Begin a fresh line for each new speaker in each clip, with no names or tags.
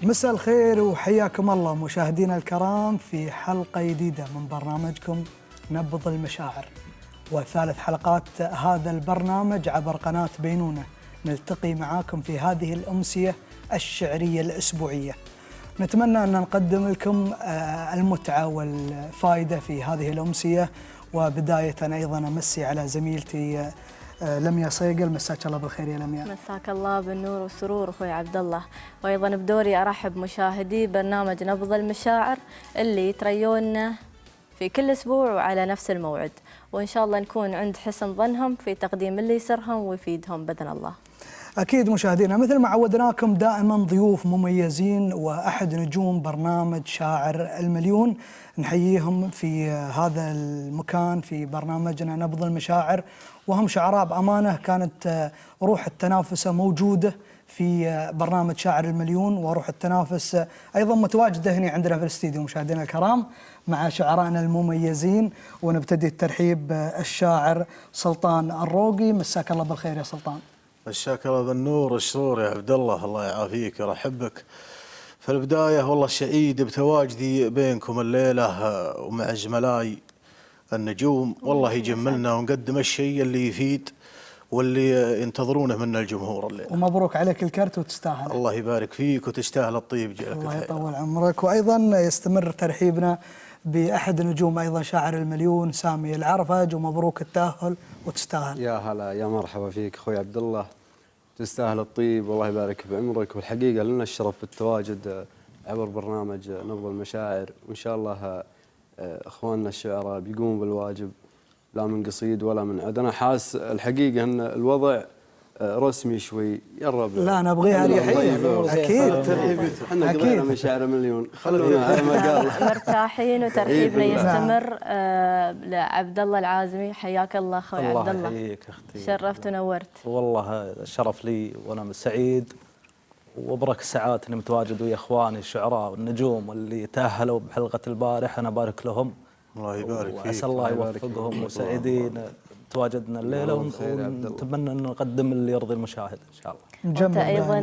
مساء الخير وحياكم الله مشاهدينا الكرام في حلقة جديدة من برنامجكم نبض المشاعر، وثالث حلقات هذا البرنامج عبر قناة بينونة. نلتقي معاكم في هذه الأمسية الشعرية الأسبوعية. نتمنى أن نقدم لكم المتعة والفائدة في هذه الأمسية. وبداية أيضا أمسي على زميلتي لميا صيقل. مساك الله بالخير يا لميا.
مساك الله بالنور والسرور اخوي عبد الله. وايضا بدوري ارحب مشاهدي برنامج نبض المشاعر اللي يتريونا في كل اسبوع وعلى نفس الموعد، وان شاء الله نكون عند حسن ظنهم في تقديم اللي يسرهم ويفيدهم باذن الله.
أكيد مشاهدينا، مثل ما عودناكم دائما ضيوف مميزين وأحد نجوم برنامج شاعر المليون نحييهم في هذا المكان في برنامجنا نبض المشاعر، وهم شعراء بأمانة كانت روح التنافسة موجودة في برنامج شاعر المليون، وروح التنافس أيضا متواجدة هنا عندنا في الاستديو مشاهدينا الكرام مع شعرائنا المميزين. ونبتدي الترحيب الشاعر سلطان الروقي. مساك الله بالخير يا سلطان.
مساك الله بالنور والسرور يا عبد الله، الله يعافيك ويرحب بك. في البداية والله سعيد بتواجدي بينكم الليلة ومع زملائي النجوم، والله يجملنا ونقدم الشيء اللي يفيد واللي ينتظرونه منا الجمهور الليلة.
ومبروك عليك الكرت وتستاهل.
الله يبارك فيك وتستاهل الطيب جلك.
الله يطول عمرك. وأيضا يستمر ترحيبنا بأحد نجوم أيضا شاعر المليون سامي العرفج، ومبروك التأهل وتستاهل.
يا هلا يا مرحبا فيك أخوي عبد الله، تستاهل الطيب والله يبارك بعمرك. والحقيقة لنا الشرف بالتواجد عبر برنامج نبض المشاعر، وإن شاء الله أخواننا الشعراء بيقوموا بالواجب لا من قصيد ولا من عد. أنا حاس الحقيقة أن الوضع رسمي شوي يقرب.
لا نبغيها ريحية أكيد.
احنا قبلنا من شاعر مليون، خلونا على ما قال.
مرتاحين وترحيبنا يستمر لعبد الله العازمي. حياك الله اخوي عبد الله.
الله يحييك اختي،
شرفت ونورت.
والله شرف لي وانا سعيد وبرك السعادة اني متواجد ويا اخواني الشعراء والنجوم واللي تأهلوا بحلقة البارح. انا ابارك لهم،
الله يبارك فيك
وعسى الله يوفقهم، وسعيدين تواجدنا الليله ونتمنى ان نقدم اللي يرضي المشاهد ان شاء الله.
انت ايضا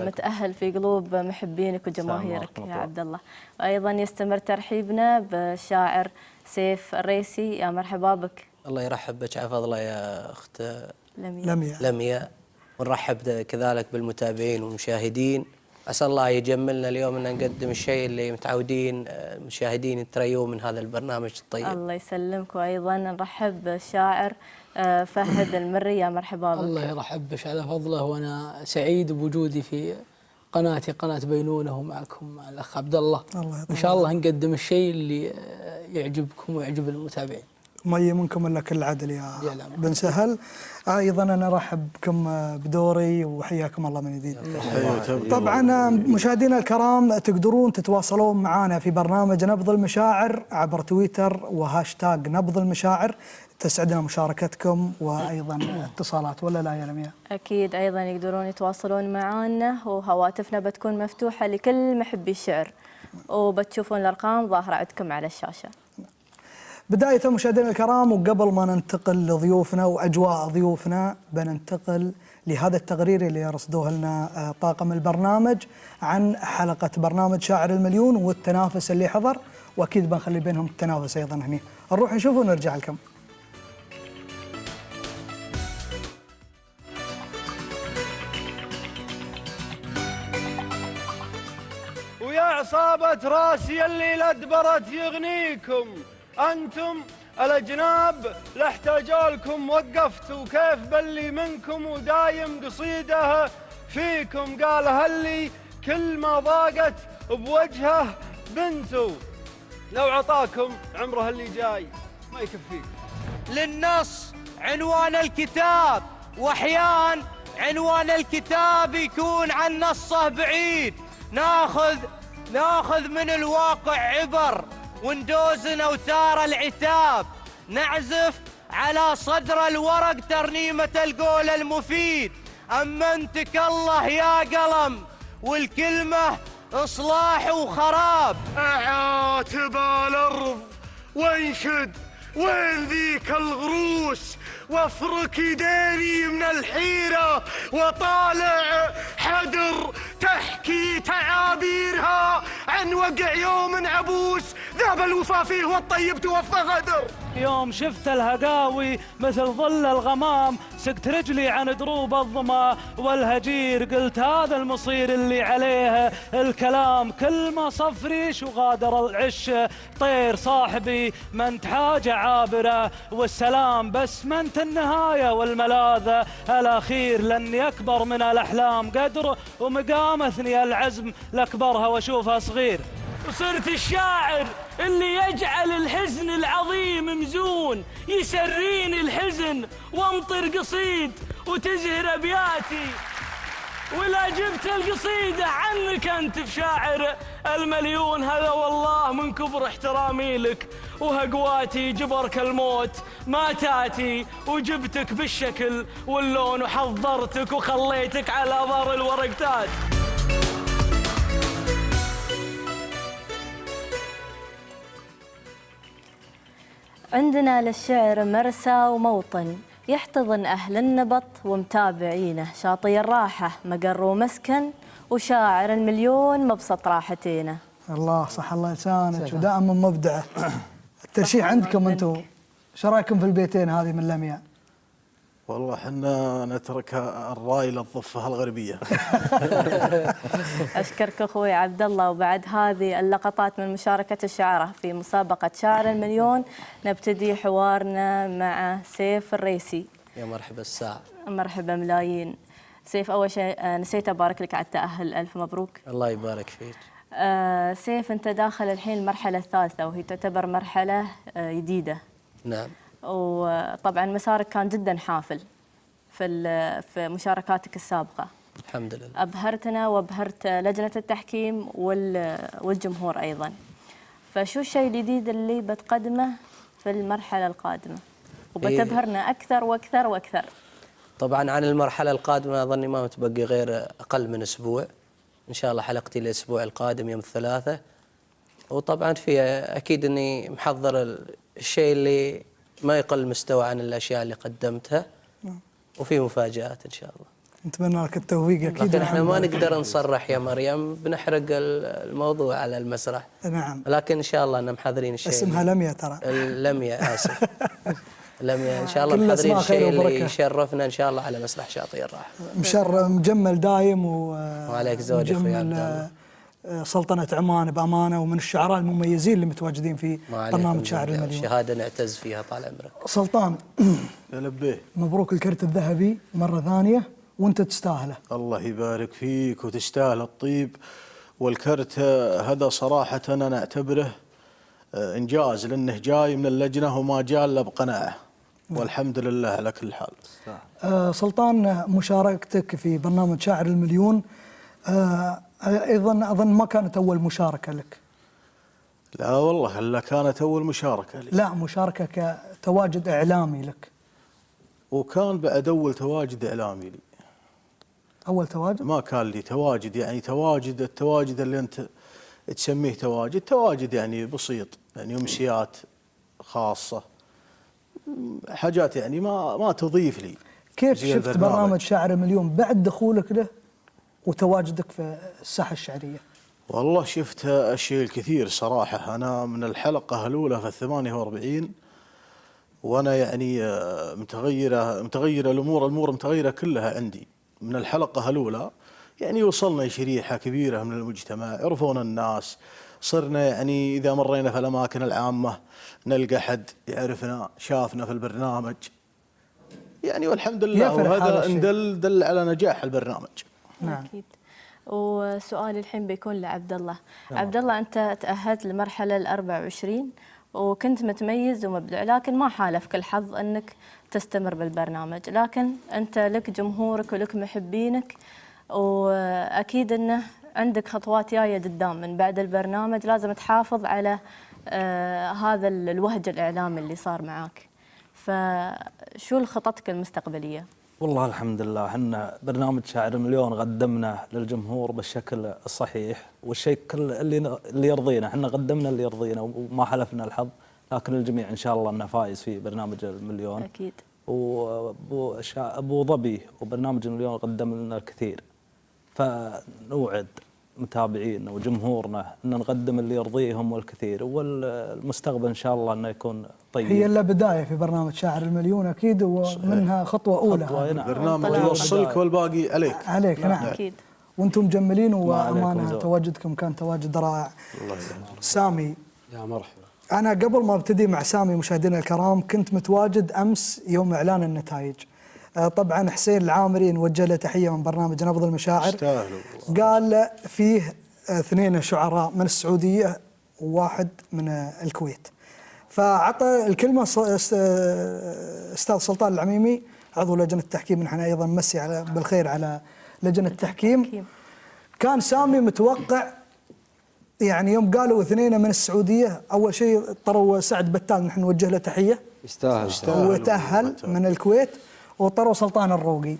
متاهل في قلوب محبينك وجماهيرك يا عبد الله. وايضا يستمر ترحيبنا بالشاعر سيف الريسي. يا مرحبا بك.
الله يرحب بك على فضله يا اخت
لميا.
ونرحب كذلك بالمتابعين والمشاهدين. عسى الله يجملنا اليوم ان نقدم الشيء اللي متعودين المشاهدين يتريون من هذا البرنامج الطيب.
الله يسلمك. وايضا نرحب بالشاعر فهد المري. يا مرحبا بك.
الله يرحب بك على فضله، وانا سعيد بوجودي في قناتي قناة بينونه ومعكم مع الاخ عبد الله. ان شاء الله نقدم الشيء اللي يعجبكم ويعجب المتابعين.
مي منكم الا كل عدل يا بن سهل. ايضا انا ارحب بكم بدوري وحياكم الله من جديد. طبعا مشاهدينا الكرام تقدرون تتواصلون معنا في برنامج نبض المشاعر عبر تويتر وهاشتاج نبض المشاعر. تسعدنا مشاركتكم وايضا اتصالات، ولا لا يا لميا؟
اكيد. ايضا يقدرون يتواصلون معنا وهواتفنا بتكون مفتوحه لكل محبي الشعر، وبتشوفون الارقام ظاهره عندكم على الشاشه.
بداية مشاهدينا الكرام، وقبل ما ننتقل لضيوفنا وأجواء ضيوفنا بننتقل لهذا التقرير اللي يرصدوه لنا طاقم البرنامج عن حلقة برنامج شاعر المليون والتنافس اللي حضر، وأكيد بنخلي بينهم التنافس أيضا هنا. نروح نشوفه ونرجع لكم.
ويا عصابة راسي اللي لدبرت يغنيكم، أنتم الأجناب لاحتاجوا لكم وقفتوا، كيف بلي منكم ودايم قصيده فيكم، قال هلي كل ما ضاقت بوجهه بنتو، لو عطاكم عمره اللي جاي ما يكفيك.
للنص عنوان الكتاب، وأحيان عنوان الكتاب يكون عن نصه بعيد، ناخذ من الواقع عبر وندوزن أوتار العتاب، نعزف على صدر الورق ترنيمة القول المفيد، أمنتك الله يا قلم والكلمة إصلاح وخراب.
أعاتب الأرض وانشد وين ذيك الغروس، وافرك يديني من الحيرة وطالع حدر تحكي تعابيرها عن وقع يوم عبوس ذاب الوفا فيه والطيب توفى غدر.
يوم شفت الهقاوي مثل ظل الغمام سقت رجلي عن دروب الظما والهجير، قلت هذا المصير اللي عليه الكلام، كل ما صف ريش وغادر العش طير صاحبي ما انت حاجة عابرة والسلام، بس ما انت النهاية والملاذ الأخير، لأني أكبر من الأحلام قدر ومقامتني العزم لأكبرها وأشوفها صغير.
وصرت الشاعر اللي يجعل الحزن العظيم مزون، يسريني الحزن وامطر قصيد وتزهر ابياتي، ولا جبت القصيدة عنك انت في شاعر المليون، هذا والله من كبر احترامي لك وهقواتي جبرك الموت ما تاتي، وجبتك بالشكل واللون وحضرتك وخليتك على ظهر الورقتات.
عندنا للشعر مرسى وموطن يحتضن أهل النبط ومتابعينه، شاطئ الراحة مقر ومسكن وشاعر المليون مبسط راحتينه.
الله صح الله لسانك ودائما مبدعة. الترشيح عندكم انتم، شو رايكم في البيتين هذه من لمياء؟
والله حنا نترك الراي للضفة الغربية.
أشكرك أخوي عبد الله. وبعد هذه اللقطات من مشاركة الشعراء في مسابقة شاعر المليون نبتدي حوارنا مع سيف الريسي.
يا مرحبا الساعة.
مرحبا ملايين. سيف، أول شيء نسيت أبارك لك على التأهل، ألف مبروك.
الله يبارك فيك.
سيف، أنت داخل الحين المرحلة الثالثة وهي تعتبر مرحلة جديدة.
نعم.
وطبعا مسارك كان جدا حافل في مشاركاتك السابقة.
الحمد لله.
أبهرتنا وأبهرت لجنة التحكيم والجمهور أيضا. فشو الشيء الجديد اللي بتقدمه في المرحلة القادمة وبتبهرنا أكثر وأكثر وأكثر؟
طبعا عن المرحلة القادمة أظني ما متبقي غير أقل من أسبوع، إن شاء الله حلقتي الأسبوع القادم يوم الثلاثاء، وطبعا في أكيد أني محضر الشيء اللي ما يقل مستوى عن الأشياء اللي قدمتها، وفي مفاجآت إن شاء الله.
نتمنى لك التوفيق أكيد.
لكن احنا ما نقدر نصرح يا مريم، بنحرق الموضوع على المسرح.
نعم.
لكن إن شاء الله أننا محضرين الشيء.
اسمها لمياء ترى.
لمياء آسف. لمياء إن شاء الله محضرين الشيء اللي يشرفنا إن شاء الله على مسرح شاطئ الراحة.
مجمل دايم
وعليك زوج أخوي عبد الله.
سلطنة عمان بأمانة، ومن الشعراء المميزين اللي متواجدين في برنامج شاعر المليون.
شهادة نعتز فيها طال عمرك.
سلطان، مبروك الكرت الذهبي مرة ثانية وانت تستاهله.
الله يبارك فيك وتستاهل الطيب، والكرت هذا صراحة أنا أعتبره إنجاز، لأنه جاي من اللجنة وما جاء إلا بقناعة، والحمد لله على كل حال.
سلطان، مشاركتك في برنامج شاعر المليون أيضا أظن ما كانت أول مشاركة لك.
لا والله إلا كانت أول مشاركة لي.
لا، مشاركة كتواجد إعلامي لك.
وكان بعد أول تواجد إعلامي لي.
أول تواجد؟
ما كان لي تواجد، يعني التواجد اللي أنت تسميه تواجد يعني بسيط، يعني أمسيات خاصة، حاجات يعني ما تضيف لي.
كيف شفت برنامج شاعر المليون بعد دخولك له وتواجدك في الساحة الشعرية؟
والله شفت الشيء الكثير صراحة. أنا من الحلقة الأولى في 48 وأنا يعني متغيرة الأمور متغيرة كلها عندي. من الحلقة الأولى يعني وصلنا شريحة كبيرة من المجتمع، عرفونا الناس، صرنا يعني إذا مرينا في الأماكن العامة نلقى حد يعرفنا، شافنا في البرنامج يعني، والحمد لله. وهذا دل على نجاح البرنامج.
نعم. أكيد. وسؤالي الحين بيكون لعبد الله. عبد الله، أنت تأهلت للمرحلة 24 وكنت متميز ومبدع، لكن ما حالفك الحظ أنك تستمر بالبرنامج، لكن أنت لك جمهورك ولك محبينك، وأكيد أنه عندك خطوات جاية قدام من بعد البرنامج، لازم تحافظ على هذا الوهج الإعلامي اللي صار معاك. فشو خططك المستقبلية؟
والله الحمد لله، احنا برنامج شاعر المليون قدمنا للجمهور بالشكل الصحيح والشيء اللي يرضينا، احنا قدمنا اللي يرضينا وما حلفنا الحظ، لكن الجميع ان شاء الله انه فايز في برنامج المليون.
اكيد.
وابو ظبي وبرنامج المليون قدم لنا الكثير،
فنوعد متابعينا وجمهورنا أن نقدم اللي يرضيهم والكثير، والمستقبل إن شاء الله أنه يكون طيب.
هي إلا بداية في برنامج شاعر المليون أكيد، ومنها خطوة أولى.
برنامج يوصلك والباقي عليك.
عليك نعم.
أكيد.
وانتم مجملين، وامانه تواجدكم كان تواجد رائع.
الله يسلمك.
سامي،
يا مرحبا.
انا قبل ما ابتدي مع سامي مشاهدينا الكرام كنت متواجد امس يوم اعلان النتائج. طبعا حسين العامري نوجه له تحيه من برنامج نبض المشاعر.
يستاهلوا.
قال فيه 2 شعراء من السعوديه وواحد من الكويت. فعطى الكلمه استاذ سلطان العميمي عضو لجنه التحكيم، نحن ايضا نمسي بالخير على لجنة التحكيم. كان سامي متوقع يعني يوم قالوا 2 من السعودية، أول شيء طروا سعد بتال نحن نوجه له تحية،
يستاهل
وتأهل من الكويت، وطروا سلطان الروقي.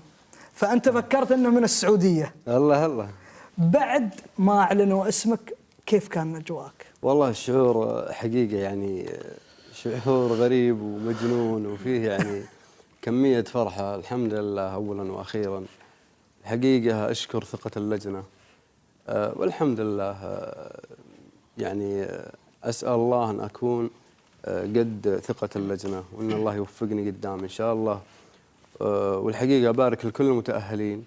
فأنت فكرت أنه من السعودية.
الله
بعد ما أعلنوا اسمك كيف كان أجواك؟
والله الشعور حقيقة يعني شعور غريب ومجنون، وفيه يعني كمية فرحة. الحمد لله أولا وأخيرا. حقيقة أشكر ثقة اللجنة، والحمد لله يعني أسأل الله أن أكون قد ثقة اللجنة، وأن الله يوفقني قدام إن شاء الله. والحقيقة أبارك لكل المتأهلين،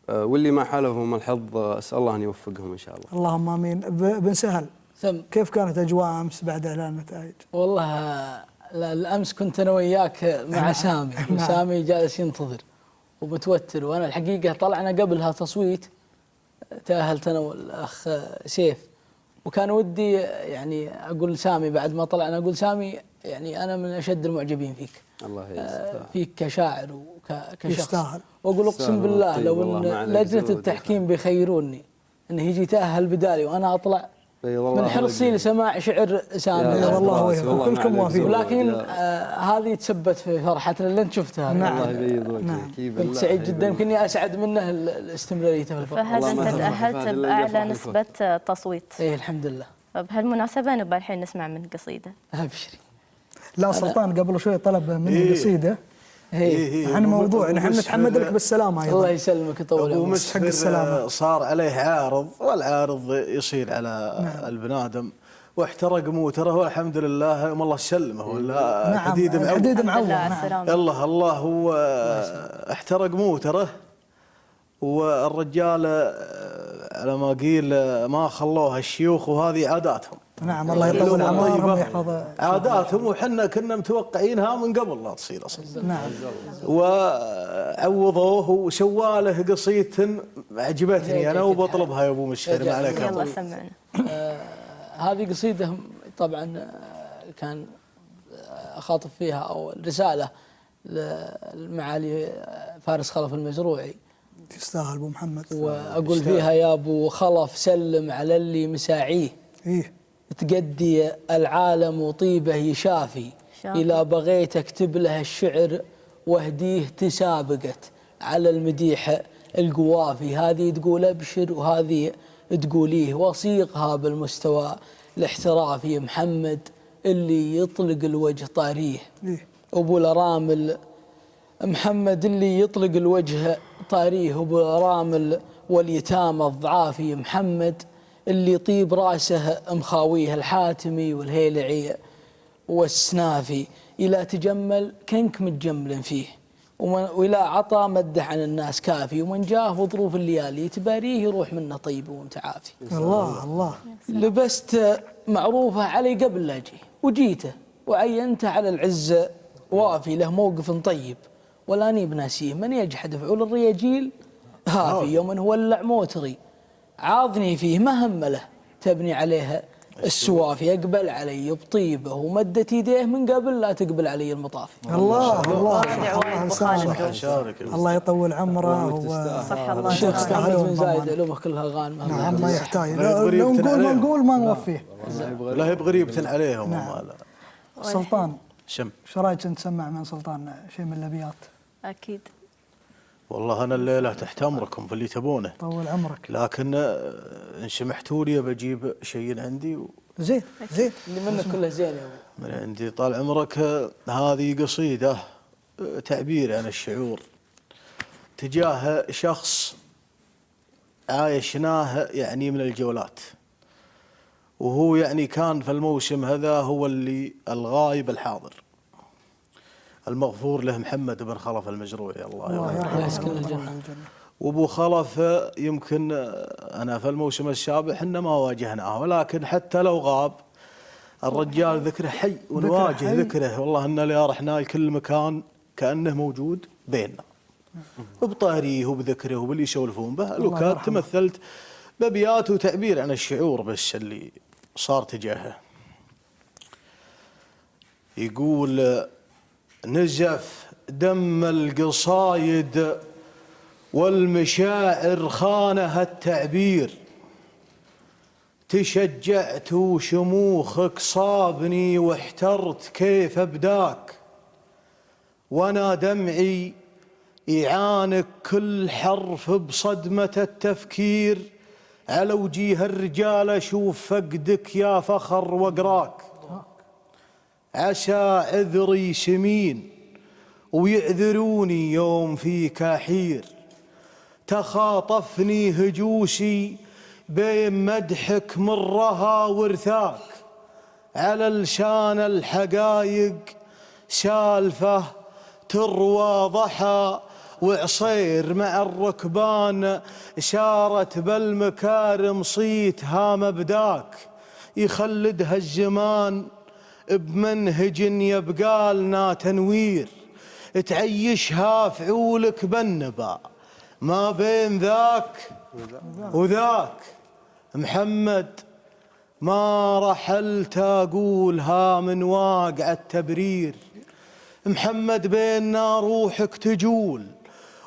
واللي ما حالفهم الحظ أسأل الله أن يوفقهم إن شاء الله.
اللهم آمين. بن سهل، كيف كانت أجواء أمس بعد إعلان النتائج؟
والله الأمس كنت أنا وياك مع سامي، وسامي جالس ينتظر ومتوتر، وانا الحقيقه طلعنا قبلها تصويت، تاهلت انا والاخ سيف، وكان ودي يعني اقول سامي بعد ما طلعنا، اقول سامي يعني انا من اشد المعجبين فيك.
الله يستاهل.
فيك كشاعر وكشخص.
يستاهل.
واقول اقسم بالله لو ان لجنه التحكيم بيخيروني انه يجي يتاهل بدالي وانا اطلع من حرصي لسماع شعر سامي.
والله وياك وكلكم موافقين.
ولكن هذه تسبت في فرحتنا اللي انت شفتها.
نعم.
الله يبيض وجهك.
كنت سعيد جدا، يمكنني اسعد منه الاستمراريه في الفرح.
فهذا انت تاهلت باعلى نسبه تصويت.
اي الحمد لله.
بهالمناسبه نبغى الحين نسمع من قصيده.
ابشري.
لا سلطان قبل شوي طلب مني قصيده. عن موضوع نحن نتحمد لك بالسلامه ايضا.
الله يسلمك يطول عمرك.
حق السلامه.
صار عليه عارض، والعارض يصير على البنادم، واحترق موتره، والحمد لله الله سلمه، ولا حديد معوض.
حديد معوض.
الله هو احترق موتره، والرجال على ما قيل ما خلوها الشيوخ، وهذه عاداتهم.
نعم الله يطول عمرهم ويحفظ
عاداتهم، وحنا كنا متوقعينها من قبل لا تصير اصلا.
نعم.
وعوضوه وسواله قصيدة عجبتني انا، وبطلبها يا ابو مشفر ما عليك.
يلا سمعنا.
هذه قصيده طبعا كان اخاطب فيها او رساله لمعالي فارس خلف المزروعي.
تستاهل ابو محمد.
واقول فيها يا ابو خلف سلم على اللي مساعيه. تقدي العالم وطيبه يشافي. إذا بغيت اكتب له الشعر واهديه تسابقت على المديح القوافي. هذه تقول ابشر وهذه تقوليه، وصيغها بالمستوى الاحترافي. محمد اللي يطلق الوجه طاريه. ابو الارامل محمد اللي يطلق الوجه طاريه. ابو الارامل واليتامى الضعافي. محمد اللي طيب راسه مخاويه. الحاتمي والهيلعي والسنافي. إلى تجمل كنك متجمل فيه، وإلى عطى مدح عن الناس كافي. ومن جاه وظروف الليالي تباريه يروح منه طيب ومتعافي.
الله الله.
لبست معروفه علي قبل لا اجي، وجيته وعينته على العز وافي. له موقف طيب ولاني بناسيه، من يجحد فعول الرياجيل هافي. يوم ولع موتري عاضني فيه ما هم له، تبني عليها السوافي. اقبل علي بطيبه ومدت يديه من قبل لا تقبل علي المطافي.
الله الله.
الله
يطول عمره.
الشيخ محمد بن زايد علومه كلها غانمه.
نعم ما يحتاج، لو نقول ما نوفيه.
لا هي بغريبة عليهم.
نعم. سلطان
شو
رايك نسمع من سلطان شيء من الابيات؟
اكيد.
والله أنا الليلة تحت أمركم في اللي تبونه.
طول عمرك.
لكن إن سمحتوا لي بجيب شيء عندي
زين زين
اللي منك كله زين يا
من عندي. طال عمرك هذه قصيدة تعبير عن الشعور تجاه شخص عايشناه يعني من الجولات، وهو يعني كان في الموسم هذا هو اللي الغايب الحاضر، المغفور له محمد بن خلف المجروعي الله يرحمه. وابو خلف يمكن انا في الموسم السابق احنا ما واجهناه، ولكن حتى لو غاب الرجال ذكره حي ونواجه ذكره، والله ان اللي رحنا لكل مكان كانه موجود بيننا بطاريه وبذكره وباللي يسولفون به. لو كان تمثلت بابيات وتعبير عن الشعور بس اللي صار تجاهه. يقول نزف دم القصايد والمشاعر خانها التعبير، تشجعت وشموخك صابني واحترت كيف ابداك، وانا دمعي يعانك كل حرف بصدمة التفكير، على وجيه الرجال اشوف فقدك يا فخر واقراك. عسى عذري سمين ويعذروني يوم فيك احير، تخاطفني هجوسي بين مدحك مرها ورثاك، على لسان الحقايق سالفة تروى ضحى، وعصير مع الركبان سارت بالمكارم صيت هام بداك، يخلدها الزمان بمنهج يبقى لنا تنوير، تعيشها فعولك بالنبا ما بين ذاك وذاك. محمد ما رحلت أقولها من واقع التبرير، محمد بيننا روحك تجول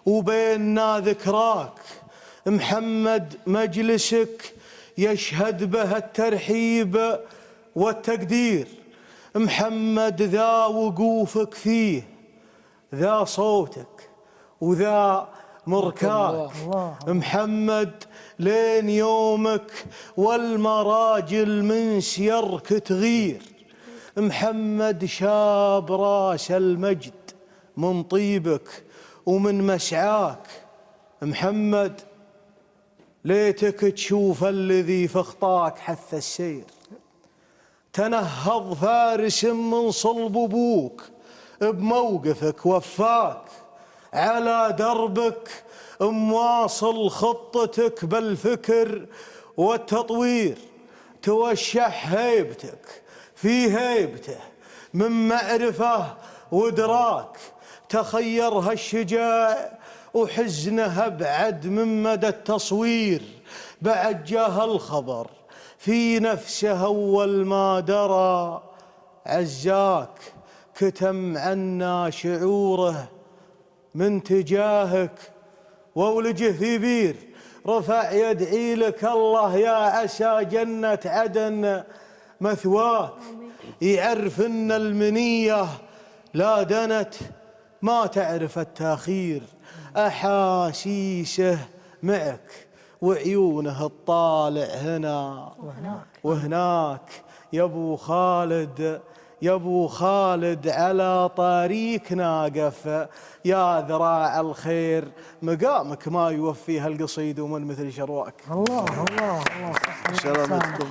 وبيننا ذكراك، محمد مجلسك يشهد به الترحيب والتقدير، محمد ذا وقوفك فيه ذا صوتك وذا مركاك، محمد لين يومك والمراجل من سيرك تغير، محمد شاب راس المجد من طيبك ومن مسعاك، محمد ليتك تشوف الذي في خطاك حث السير، تنهض فارس من صلب ابوك بموقفك وفاك، على دربك مواصل خطتك بالفكر والتطوير، توشح هيبتك في هيبته من معرفة وإدراك، تخيرها الشجاع وحزنها بعد من مدى التصوير، بعد جاه الخبر في نفسه أول ما درى، عزاك كتم عنا شعوره من تجاهك، وولجه في بير رفع يدعي لك الله يا عسى جنة عدن مثواك، يعرف ان المنية لا دنت ما تعرف التاخير، احاسيسه معك وعيونه الطالع هنا وهناك، يا ابو خالد يا ابو خالد على طريق ناقف، يا ذراع الخير مقامك ما يوفيها القصيد ومن مثل شرواك.
الله الله الله
سلامتكم.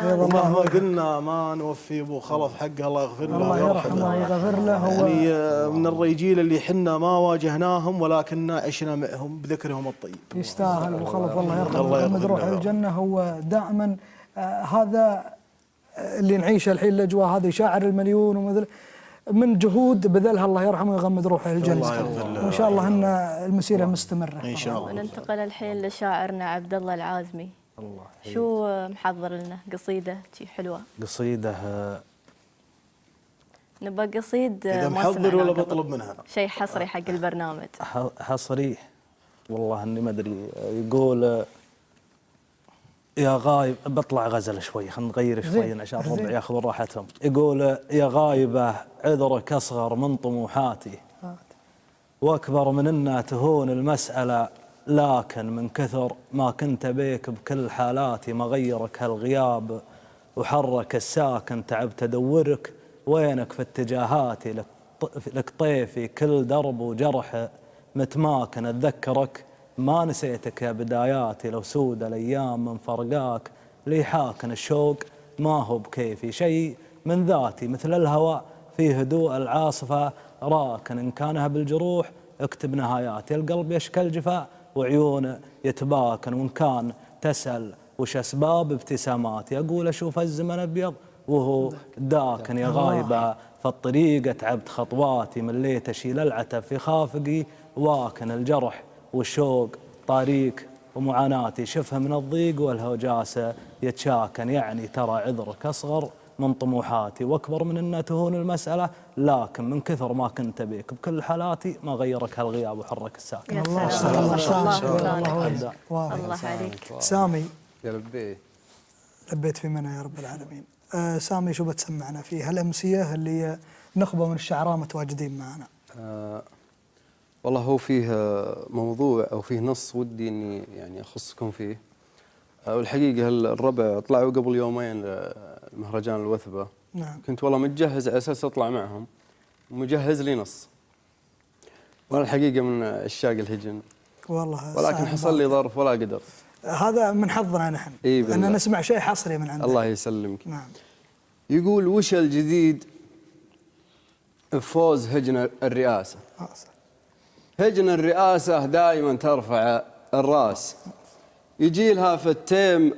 ومهما قلنا ما نوفي ابو خلف حقه الله يغفر له
الله يرحمه ويغفر له.
يعني من الرجيل اللي حنا ما واجهناهم ولكننا عشنا معهم بذكرهم الطيب.
يستاهل ابو خلف الله يرحمه ويحمد روح الجنه. هو دائما هذا اللي نعيشه الحين، الاجواء هذه شاعر المليون ومثل من جهود بذلها الله يرحمه ويغمد روحه الجنه، وان شاء الله ان المسيره مستمره
ان شاء الله.
وننتقل الحين لشاعرنا عبد الله العازمي.
الله
شو محضر لنا؟ قصيده حلوه؟
قصيده
نبغى قصيد
اذا محضر ولا بطلب منها
شيء حصري حق البرنامج؟
حصري والله اني ما ادري. يقول يا غايب، بطلع غزل شوي، خلينا نغير شوي عشان الربع ياخذون راحتهم. يقول يا غايبه عذرك اصغر من طموحاتي، واكبر من انها تهون المساله، لكن من كثر ما كنت بيك بكل حالاتي، مغيرك هالغياب وحرك الساكن، تعبت ادورك وينك في اتجاهاتي، لك طيفي كل درب وجرح متماكن، اتذكرك ما نسيتك يا بداياتي لو سود الأيام من فرقاك، لي حاكن الشوق ما هو بكيفي، شيء من ذاتي مثل الهواء في هدوء العاصفة راكن، إن كانها بالجروح اكتب نهاياتي، القلب يشكل جفاء وعيون يتباكن، وإن كان تسأل وش أسباب ابتساماتي أقول أشوف الزمن أبيض وهو داكن، يا غايبة فالطريق تعبت خطواتي، مليت أشيل العتب في خافقي واكن، الجرح والشوق طريق ومعاناتي شفها من الضيق والهجاسة يتشاكن، يعني ترى عذرك أصغر من طموحاتي واكبر من ان تهون المساله، لكن من كثر ما كنت بيك بكل حالاتي ما غيرك هالغياب وحرك الساكن.
الله
عليك.
سامي
يا لبي
لبيت في منى يا رب العالمين. سامي شو بتسمعنا في هالامسيه اللي نخبه من الشعراء متواجدين معنا؟
والله هو فيه موضوع او فيه نص ودي اني يعني اخصكم فيه. والحقيقه الربع طلعوا قبل يومين مهرجان الوثبه.
نعم.
كنت والله متجهز على اساس اطلع معهم، ومجهز لي نص. وانا الحقيقه من عشاق الهجن.
والله
ولكن حصل لي ظرف ولا قدر.
هذا من حظنا نحن. ان نسمع شيء حصري من عندك.
الله يسلمك.
نعم.
يقول وش الجديد بفوز هجن الرئاسه؟ هجن الرئاسه دائما ترفع الراس، يجي لها في التيم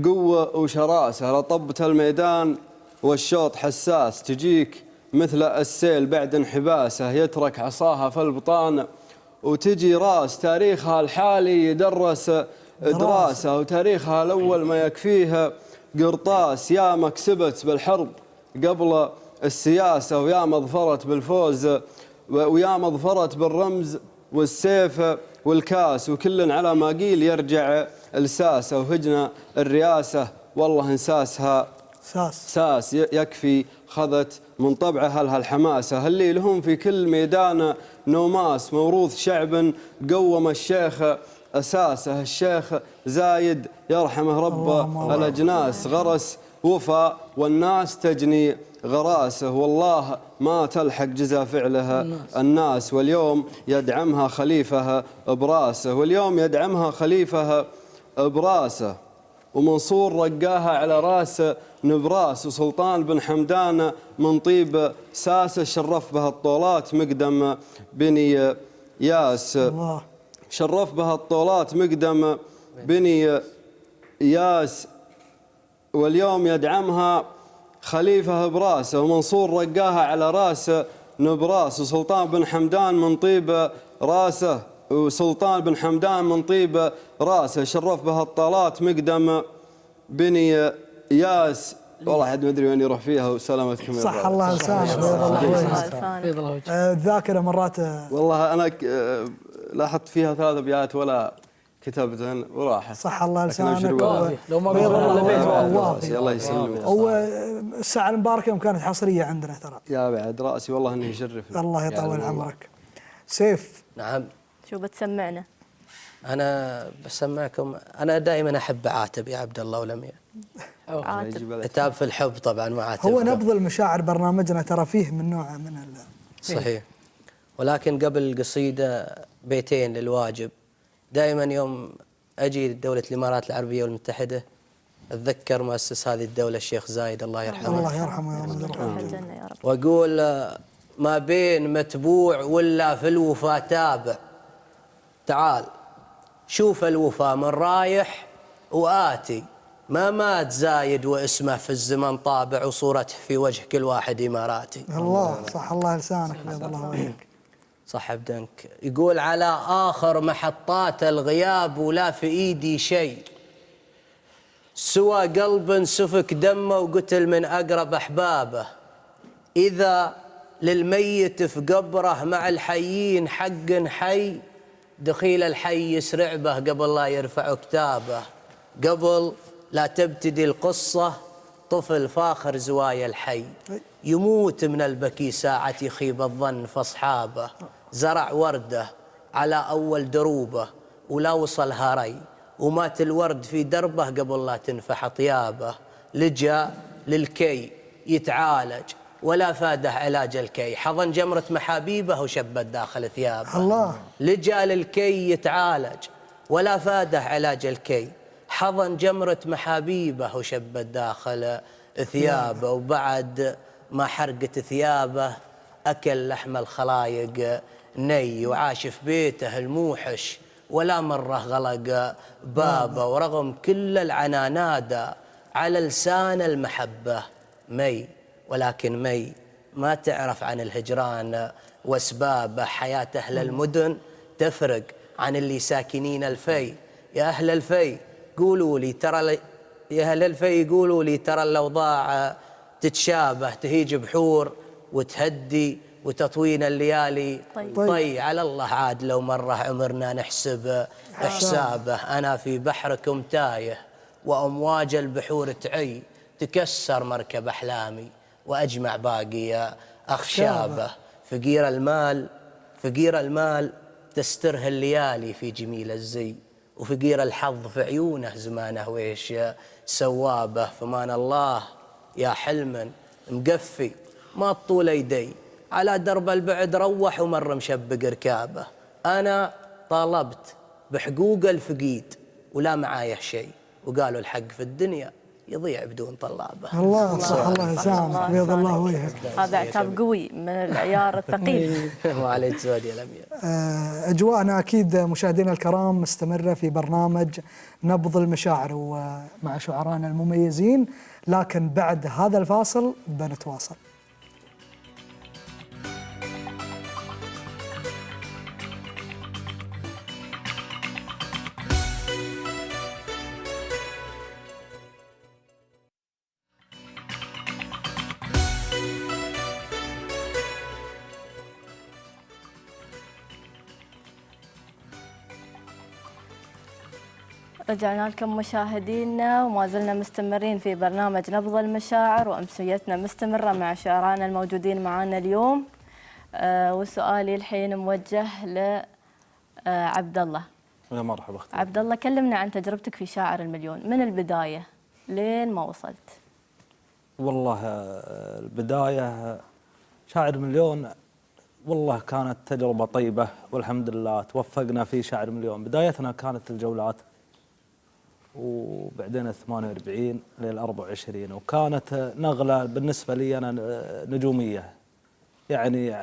قوة وشراسة، رطبت الميدان والشوط حساس، تجيك مثل السيل بعد انحباسه، يترك عصاها في البطان وتجي راس، تاريخها الحالي يدرس دراسة، وتاريخها الأول ما يكفيه قرطاس، يا مكسبت بالحرب قبل السياسة، ويا مظفرت بالفوز، ويا مظفرت بالرمز والسيف والكاس، وكل على ما قيل يرجع الساسة، وهجنا الرئاسة والله انساسها ساس يكفي، خذت من طبعها لها الحماسة، اللي لهم في كل ميدان نوماس، موروث شعب قوم الشيخ أساسه، الشيخ زايد يرحمه رب الأجناس، غرس وفا والناس تجني غراسه، والله ما تلحق جزا فعلها الناس، واليوم يدعمها خليفها براسه، واليوم يدعمها خليفها براسه، ومنصور رقاها على راس نبراس، وسلطان بن حمدان من طيب ساسه، شرف بها الطولات مقدم بني ياس، شرف بها الطولات مقدم بني ياس، واليوم يدعمها خليفة براسه، ومنصور رقاها على راس نبراس، وسلطان بن حمدان من طيب راسه، وسلطان بن حمدان من طيب راسه، شرف بها الطالات مقدم بني ياس. والله حد ما ادري وين يروح فيها، وسلامتكم يا
صح الله لسانك. الذاكرة مرات
والله انا لاحظت فيها 3 أبيات ولا كتبتهن وراحت.
صح الله لسانك.
لو ما بيض
الله يسلمك.
والساعة المباركة يوم كانت حصرية عندنا ترى.
يا بعد راسي والله انه يشرفني.
الله يطول عمرك. سيف.
نعم.
شو بتسمعنا؟
أنا بسمعكم، أنا دائما أحب عاتب يا عبد الله ولميا. عتاب في الحب طبعا ما عاتب.
هو نبض المشاعر برنامجنا ترى فيه من نوع من
صحيح. ولكن قبل قصيدة بيتين للواجب. دائما يوم أجي دولة الإمارات العربية والمتحدة أتذكر مؤسس هذه الدولة الشيخ زايد الله يرحمه.
الله يرحمه يا رب.
وأقول ما بين متبوع ولا في الوفا تابع، تعال شوف الوفا من رايح وآتي، ما مات زايد واسمه في الزمن طابع، وصورته في وجه كل واحد إماراتي.
الله صح الله لسانك بيض الله وجهك.
صح بدنك. يقول على آخر محطات الغياب ولا في إيدي شيء، سوى قلب سفك دمه وقتل من أقرب أحبابه، إذا للميت في قبره مع الحيين حق حي، دخيل الحي يسرع به قبل لا يرفع كتابه، قبل لا تبتدي القصة طفل فاخر زوايا الحي، يموت من البكي ساعة يخيب الظن فاصحابه، زرع ورده على أول دروبه ولا وصل هري، ومات الورد في دربه قبل لا تنفح طيابه، لجأ للكي يتعالج ولا فاده علاج الكي. حضن جمرة محابيبه وشبت داخل ثيابه.
الله.
لجأ للكي يتعالج ولا فاده علاج الكي. حضن جمرة محابيبه وشبت داخل ثيابه. وبعد ما حرقت ثيابه أكل لحم الخلايق ني، وعاش في بيته الموحش ولا مرة غلق بابه. ورغم كل العنا نادى على لسان المحبة مي، ولكن مي ما تعرف عن الهجران واسبابه. حياة أهل المدن تفرق عن اللي ساكنين الفي. يا أهل الفي قولوا لي ترى يا أهل الفي قولوا لي ترى الأوضاع تتشابه، تهيج بحور وتهدي وتطوين الليالي طي. على الله عاد لو مرة عمرنا نحسب حسابه. أنا في بحركم تايه وأمواج البحور تعي، تكسر مركب أحلامي وأجمع باقي أخشابه. فقير المال تستره الليالي في جميل الزي، وفقير الحظ في عيونه زمانه ويش سوابه. فمان الله يا حلما مقفي ما تطول يدي، على درب البعد روح ومر مشبق ركابه. أنا طالبت بحقوق الفقيد ولا معايا شيء، وقالوا الحق في الدنيا يضيع بدون طلابه.
الله صح، الله يسامحك، بيض الله وجهك.
هذا عتاب قوي من العيار الثقيل.
وعليك زود يا الأمير.
أجواءنا أكيد مشاهدينا الكرام مستمرة في برنامج نبض المشاعر ومع شعراءنا المميزين، لكن بعد هذا الفاصل بنتواصل.
رجعنا لكم مشاهدينا وما زلنا مستمرين في برنامج نبض المشاعر، وأمسيتنا مستمرة مع شعرانا الموجودين معنا اليوم. وسؤالي الحين موجه لعبد الله.
يا مرحبا اختي
عبد الله، كلمنا عن تجربتك في شاعر المليون من البداية لين ما وصلت.
والله البداية شاعر مليون والله كانت تجربة طيبة والحمد لله توفقنا في شاعر مليون. بدايتنا كانت الجولات، وبعدين 48 لل 24، وكانت نغلة بالنسبة لي أنا نجومية. يعني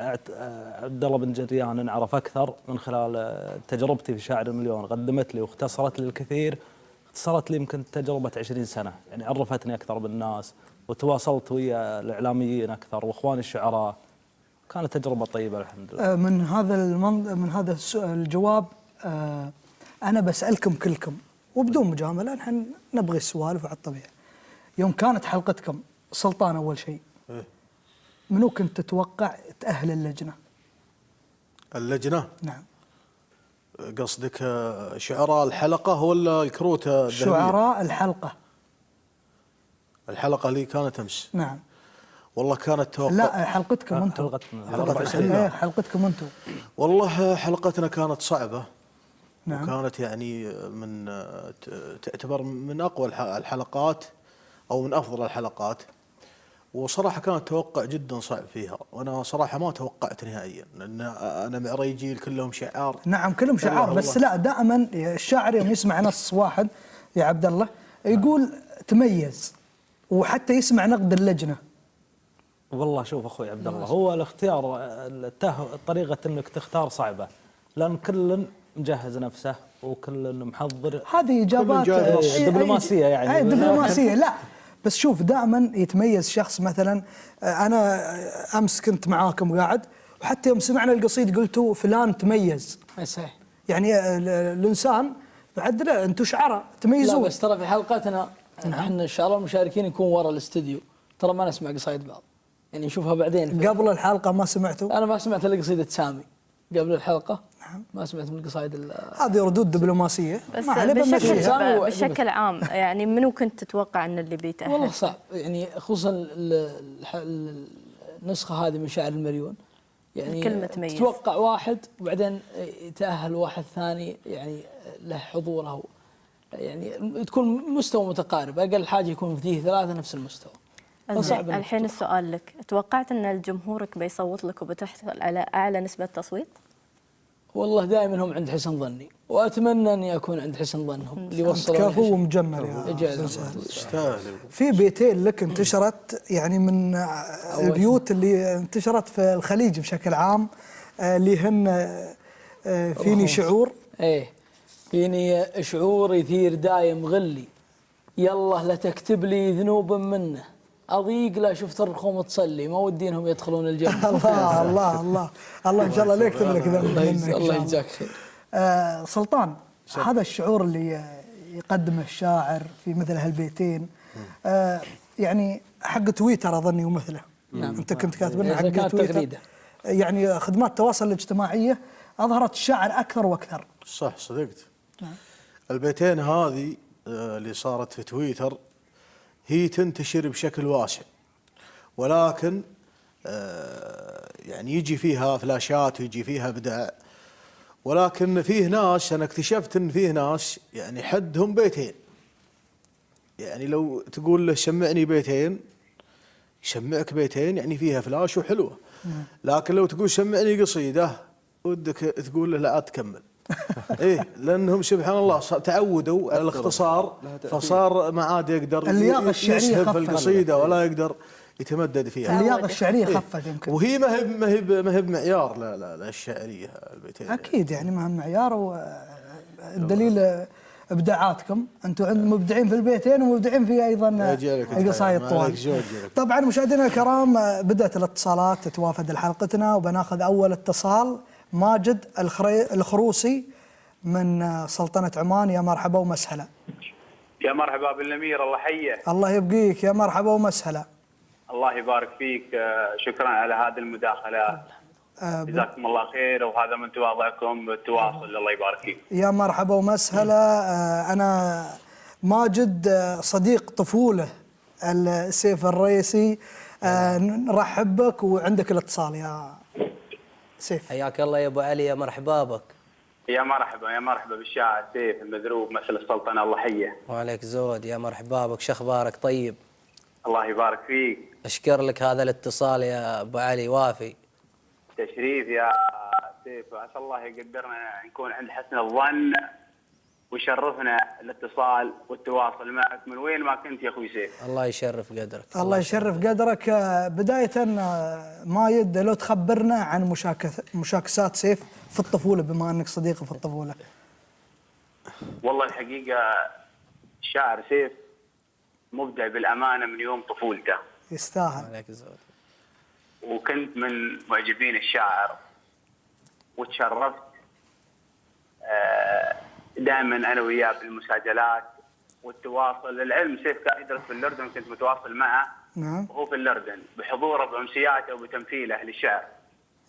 عبد الله بن جريان نعرف أكثر من خلال تجربتي في شاعر المليون، قدمت لي واختصرت لي الكثير، اختصرت لي يمكن تجربة 20 سنة، يعني عرفتني أكثر بالناس وتواصلت ويا الإعلاميين أكثر وإخواني الشعراء. كانت تجربة طيبة الحمد لله.
من هذا الجواب أنا بسألكم كلكم وبدون مجاملة، نحن نبغي السوالف على الطبيعة. يوم كانت حلقتكم سلطان أول شيء، منو كنت تتوقع تأهل اللجنة؟
اللجنة؟
نعم.
قصدك شعراء الحلقة ولا الكروتة الذهبية؟
شعراء الحلقة.
الحلقة اللي كانت أمس.
نعم.
والله كانت توقع.
لا حلقتكم أنتم. حلقتكم أنتم.
والله حلقتنا كانت صعبة.
نعم.
وكانت يعني تعتبر من أقوى الحلقات أو من أفضل الحلقات، وصراحة كان توقع جدا صعب فيها، وأنا صراحة ما توقعت نهائيا، لأن أنا مع ريجيل كلهم شعار.
نعم كلهم شعار، بس لا دائما الشاعر يوم يسمع نص واحد يا عبد الله يقول تميز، وحتى يسمع نقد اللجنة.
والله شوف أخوي عبد الله، هو الاختيار طريقة أنك تختار صعبة، لأن كل مجهز نفسه وكل محضر.
هذه إجابات
دبلوماسية يعني.
دبلوماسية. لا بس شوف دائما يتميز شخص. مثلا أنا أمس كنت معاكم قاعد، وحتى يوم سمعنا القصيد قلتوا فلان تميز.
صحيح.
يعني الإنسان بعد لا أنتم شعراء تميزون.
لا بس ترى في حلقتنا احنا الشعراء المشاركين يكون ورا الاستديو، ترى ما نسمع قصايد بعض، يعني نشوفها بعدين.
قبل الحلقة ما سمعتوا؟
أنا ما سمعت إلا قصيدة سامي قبل الحلقة. نعم. ما سمعت من قصايد.
هذه ردود دبلوماسية.
بس بشكل عام يعني منو كنت تتوقع أن اللي بيتأهل؟
والله صعب، يعني خصوصا النسخة هذه من شاعر المليون، يعني
كلمة تميز.
تتوقع واحد وبعدين يتأهل واحد ثاني يعني له حضوره، يعني تكون مستوى متقارب، أقل حاجة يكون فيه ثلاثة نفس المستوى. صعب
الحين السؤال لك، توقعت ان الجمهورك بيصوت لك وبتحصل على اعلى نسبة تصويت؟
والله دائما هم عند حسن ظني، واتمنى اني اكون عند حسن ظنهم اللي وصلوا
كفو ومجمل يا
يستاهل.
في بيتين لك انتشرت يعني من البيوت اللي انتشرت في الخليج بشكل عام، اللي هن فيني شعور.
ايه، فيني شعور يثير دايم غلي، يلا لا تكتب لي ذنوب منه، اضيق لا شفت الرخوم تصلي، ما ودي انهم يدخلون الجنه.
الله الله الله الله، ان شاء الله لا يكتب لك ذنب منك.
الله يجزاك خير.
سلطان، هذا الشعور اللي يقدمه الشاعر في مثل هالبيتين، يعني حق تويتر اظني ومثله.
نعم.
انت كنت كاتبنا حق تويتر. يعني خدمات التواصل الاجتماعيه اظهرت الشاعر اكثر واكثر.
صح، صدقت. البيتين هذه اللي صارت في تويتر هي تنتشر بشكل واسع، ولكن يعني يجي فيها فلاشات ويجي فيها ابداع، ولكن فيه ناس، انا اكتشفت ان فيه ناس يعني حدهم بيتين، يعني لو تقول له شمعني بيتين يشمعك بيتين، يعني فيها فلاش وحلوه. لكن لو تقول شمعني قصيده ودك تقول له لا عاد تكمل. ايه، لانهم سبحان الله تعودوا على الاختصار، فصار ما عاد يقدر
اللياقه الشعريه
خفت القصيده ولا يقدر يتمدد فيها.
اللياقه الشعريه خفت يمكن،
وهي ما هي بمعيار لا الشعريه البيتين.
اكيد يعني ما هم معيار، والدليل ابداعاتكم انتم عند مبدعين في البيتين ومبدعين في ايضا القصايد طوال. طبعا مشاهدينا الكرام، بدات الاتصالات تتوافد لحلقتنا، وبناخذ اول اتصال. ماجد الخروسي من سلطنة عمان، يا مرحبا ومسهلا.
يا مرحبا بالأمير، الله حيه.
الله يبقيك، يا مرحبا ومسهلا.
الله يبارك فيك، شكرا على هذه المداخلة، جزاكم الله خير، وهذا من تواضعكم بالتواصل، الله يبارك فيك.
يا مرحبا ومسهلا. أنا ماجد صديق طفولة السيف الرئيسي، نرحب بك وعندك الاتصال يا سيف.
حياك الله يا ابو علي، يا مرحبا بك.
يا مرحبا بالشاعر سيف المذروب مثل السلطنه، الله حيه.
وعليك زود، يا مرحبا بك، شو اخبارك؟ طيب،
الله يبارك فيك.
اشكر لك هذا الاتصال يا ابو علي، وافي.
تشريف يا سيف، عسى الله يقدرنا نكون عند حسن الظن ويشرفنا الاتصال والتواصل معك من وين ما كنت يا اخوي سيف.
الله يشرف قدرك.
الله يشرف قدرك. بداية مايد، لو تخبرنا عن مشاكسات سيف في الطفولة، بما انك صديقه في الطفولة.
والله الحقيقة الشاعر سيف مبدع بالأمانة من يوم طفولته.
يستاهل.
عليك زود.
وكنت من معجبين الشاعر، وتشرفت دائما انا وياه بالمساجلات والتواصل. العلم سيف كان يدرس في الاردن، كنت متواصل معه.
نعم.
وهو في الاردن بحضوره بامسياته وبتمثيله للشعر.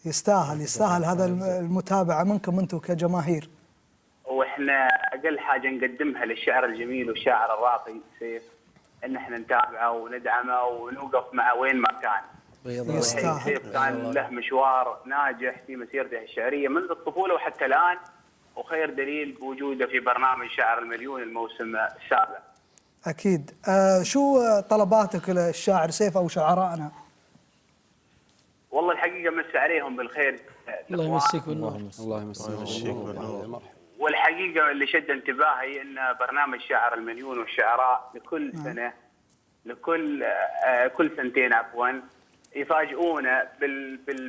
يستاهل هذا المتابعه منكم انتم كجماهير.
واحنا اقل حاجه نقدمها للشعر الجميل والشاعر الراقي سيف ان احنا نتابعه وندعمه ونوقف معه وين ما كان.
يستاهل.
سيف كان له مشوار ناجح في مسيرته الشعريه منذ الطفوله وحتى الان، وخير دليل بوجوده في برنامج شاعر المليون الموسم السابع.
أكيد. شو طلباتك للشاعر سيف أو شعرائنا؟
والله الحقيقة مسي عليهم بالخير.
الله يمسيك بالنور.
الله يمسيك بالنور.
والحقيقة اللي شد انتباهي أن برنامج شاعر المليون والشعراء لكل سنة، كل سنتين عفوا، يفاجئونا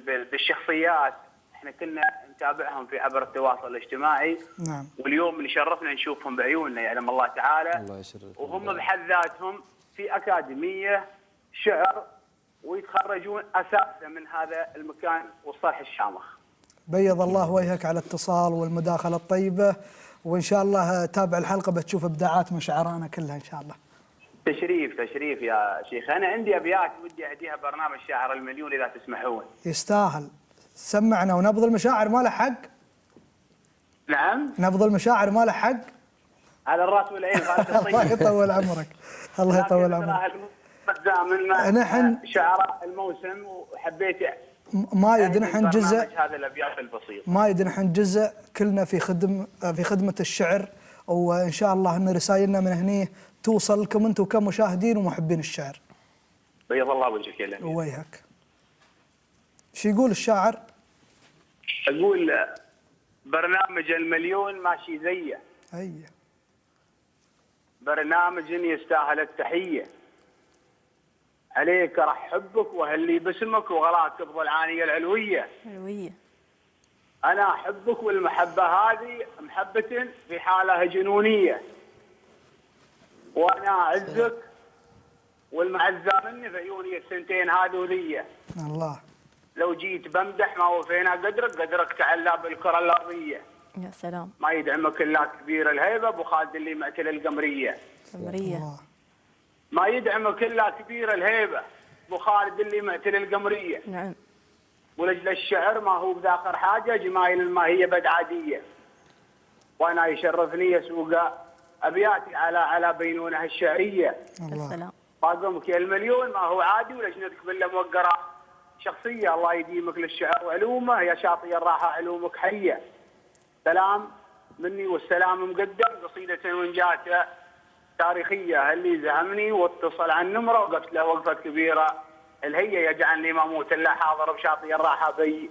بالشخصيات احنا كنا نتابعهم في عبر التواصل الاجتماعي.
نعم.
واليوم اللي شرفنا نشوفهم بعيوننا يعلم الله تعالى.
الله يشرف.
وهم بحد ذاتهم في أكاديمية شعر ويتخرجون أساسا من هذا المكان والصرح الشامخ.
بيض الله وجهك على الاتصال والمداخلة الطيبة، وإن شاء الله تابع الحلقة بتشوف إبداعات من شعرانا كلها إن شاء الله.
تشريف يا شيخ. أنا عندي أبيات ودي أهديها برنامج شاعر المليون إذا تسمحون.
يستاهل. سمعنا ونبض المشاعر ما له حق.
نعم.
نبض المشاعر ما له حق.
على الراس والعين.
الله يطول عمرك. الله يطول عمرك.
نحن شعراء الموسم وحبيت
مايد نحن جزء
هذا الابيات البسيط.
مايد نحن جزء كلنا في خدمة الشعر، وإن شاء الله أن رسائلنا من هني توصل لكم أنتم كمشاهدين ومحبين الشعر.
بيض الله وجهك يا الأمير.
ويهك. شو يقول الشاعر؟
أقول برنامج المليون ماشي زيه. برنامج يستاهل التحية. عليك أرحبك وهلي باسمك وغلاك تفضل العانية العلوية. أنا أحبك والمحبة هذه محبة في حالة جنونية. وأنا أعزك والمعزة مني في عيوني السنتين هذولية.
الله.
لو جيت بمدح ما وفينا قدرك تعلى بالكرة الأرضية.
يا سلام.
ما يدعمك إلا كبير الهيبة أبو خالد اللي معتل القمرية. ما يدعمك إلا كبير الهيبة أبو خالد اللي معتل القمرية.
نعم.
ولجل الشعر ما هو بذاخر حاجة جمايل الماهية بد عادية. وأنا يشرفني أسوق أبياتي على بينونها الشعرية.
السلام.
باقومك يا المليون ما هو عادي ولجنتك بالله موقرة شخصية. الله يديمك للشعر وعلومه يا شاطئ الراحة علومك حية. سلام مني والسلام مقدم قصيدة ونجاته تاريخية. اللي زهمني واتصل عن نمره وقفت له وقفة كبيرة الهية يجعلني ما اموت الا حاضر بشاطئ الراحة بي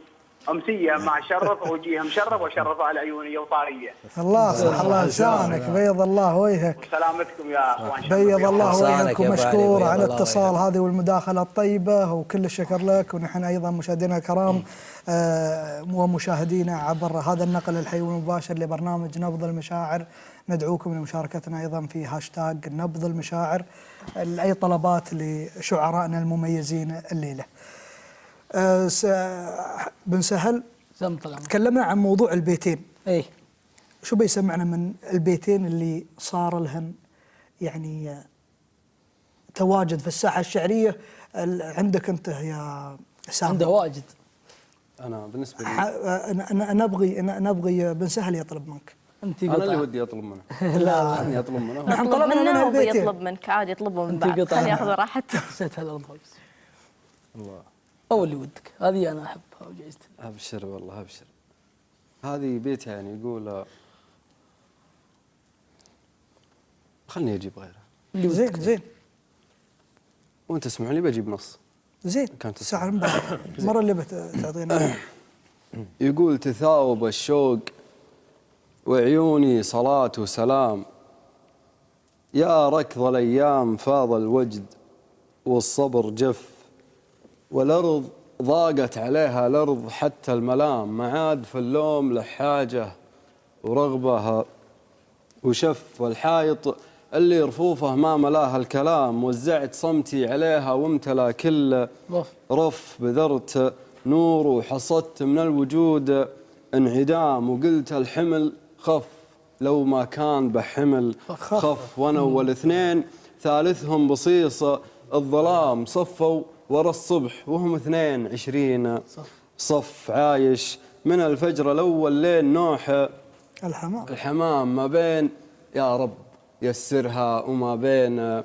أمسية ما شرف وجيه مشرف وشرف على عيوني وطارية.
الله صح الله لسانك بيض الله وجهك.
سلامتكم يا اخوان.
بيض الله وجهك ومشكور على الاتصال هذه والمداخلة الطيبة وكل الشكر لك. ونحن أيضا مشاهدينا الكرام ومشاهدينا عبر هذا النقل الحي والمباشر لبرنامج نبض المشاعر ندعوكم لمشاركتنا أيضا في هاشتاج نبض المشاعر. أي طلبات لشعرائنا المميزين الليلة. بن سهل تكلمنا عن موضوع البيتين. شو بيسمعنا من البيتين اللي صار لهن يعني تواجد في الساحة الشعرية عندك أنت يا سامي؟
عنده واجد.
أنا بالنسبة
لي نبغي بن سهل يطلب منك.
أنا اللي ودي أطلب منه.
لا
أنا يطلب منه.
نحن طلبنا منه وبيطلب منك عادي يطلبه من بعد. خليه ياخذ راحته.
الله.
أو اللي ودك هذه أنا أحبها وجايزتها.
أبشر والله أبشر. هذه بيت يعني يقول خلني أجيب غيره.
زين.
وأنت اسمع لي بجيب نص.
زين. كانت الساعة المرة اللي بتعطينا.
يقول تثاوب الشوق وعيوني صلاة وسلام. يا ركض الأيام فاض الوجد والصبر جف. والأرض ضاقت عليها الأرض حتى الملام. ما عاد في اللوم لحاجة ورغبها وشف. والحايط اللي رفوفه ما ملاها الكلام. وزعت صمتي عليها وامتلا كل رف. بذرت نور وحصدت من الوجود انعدام. وقلت الحمل خف لو ما كان بحمل خف. وانا والاثنين ثالثهم بصيص الظلام. صفوا ورا الصبح وهم 22 صف. عايش من الفجر الأول لين نوح الحمام. ما بين يا رب يسرها وما بين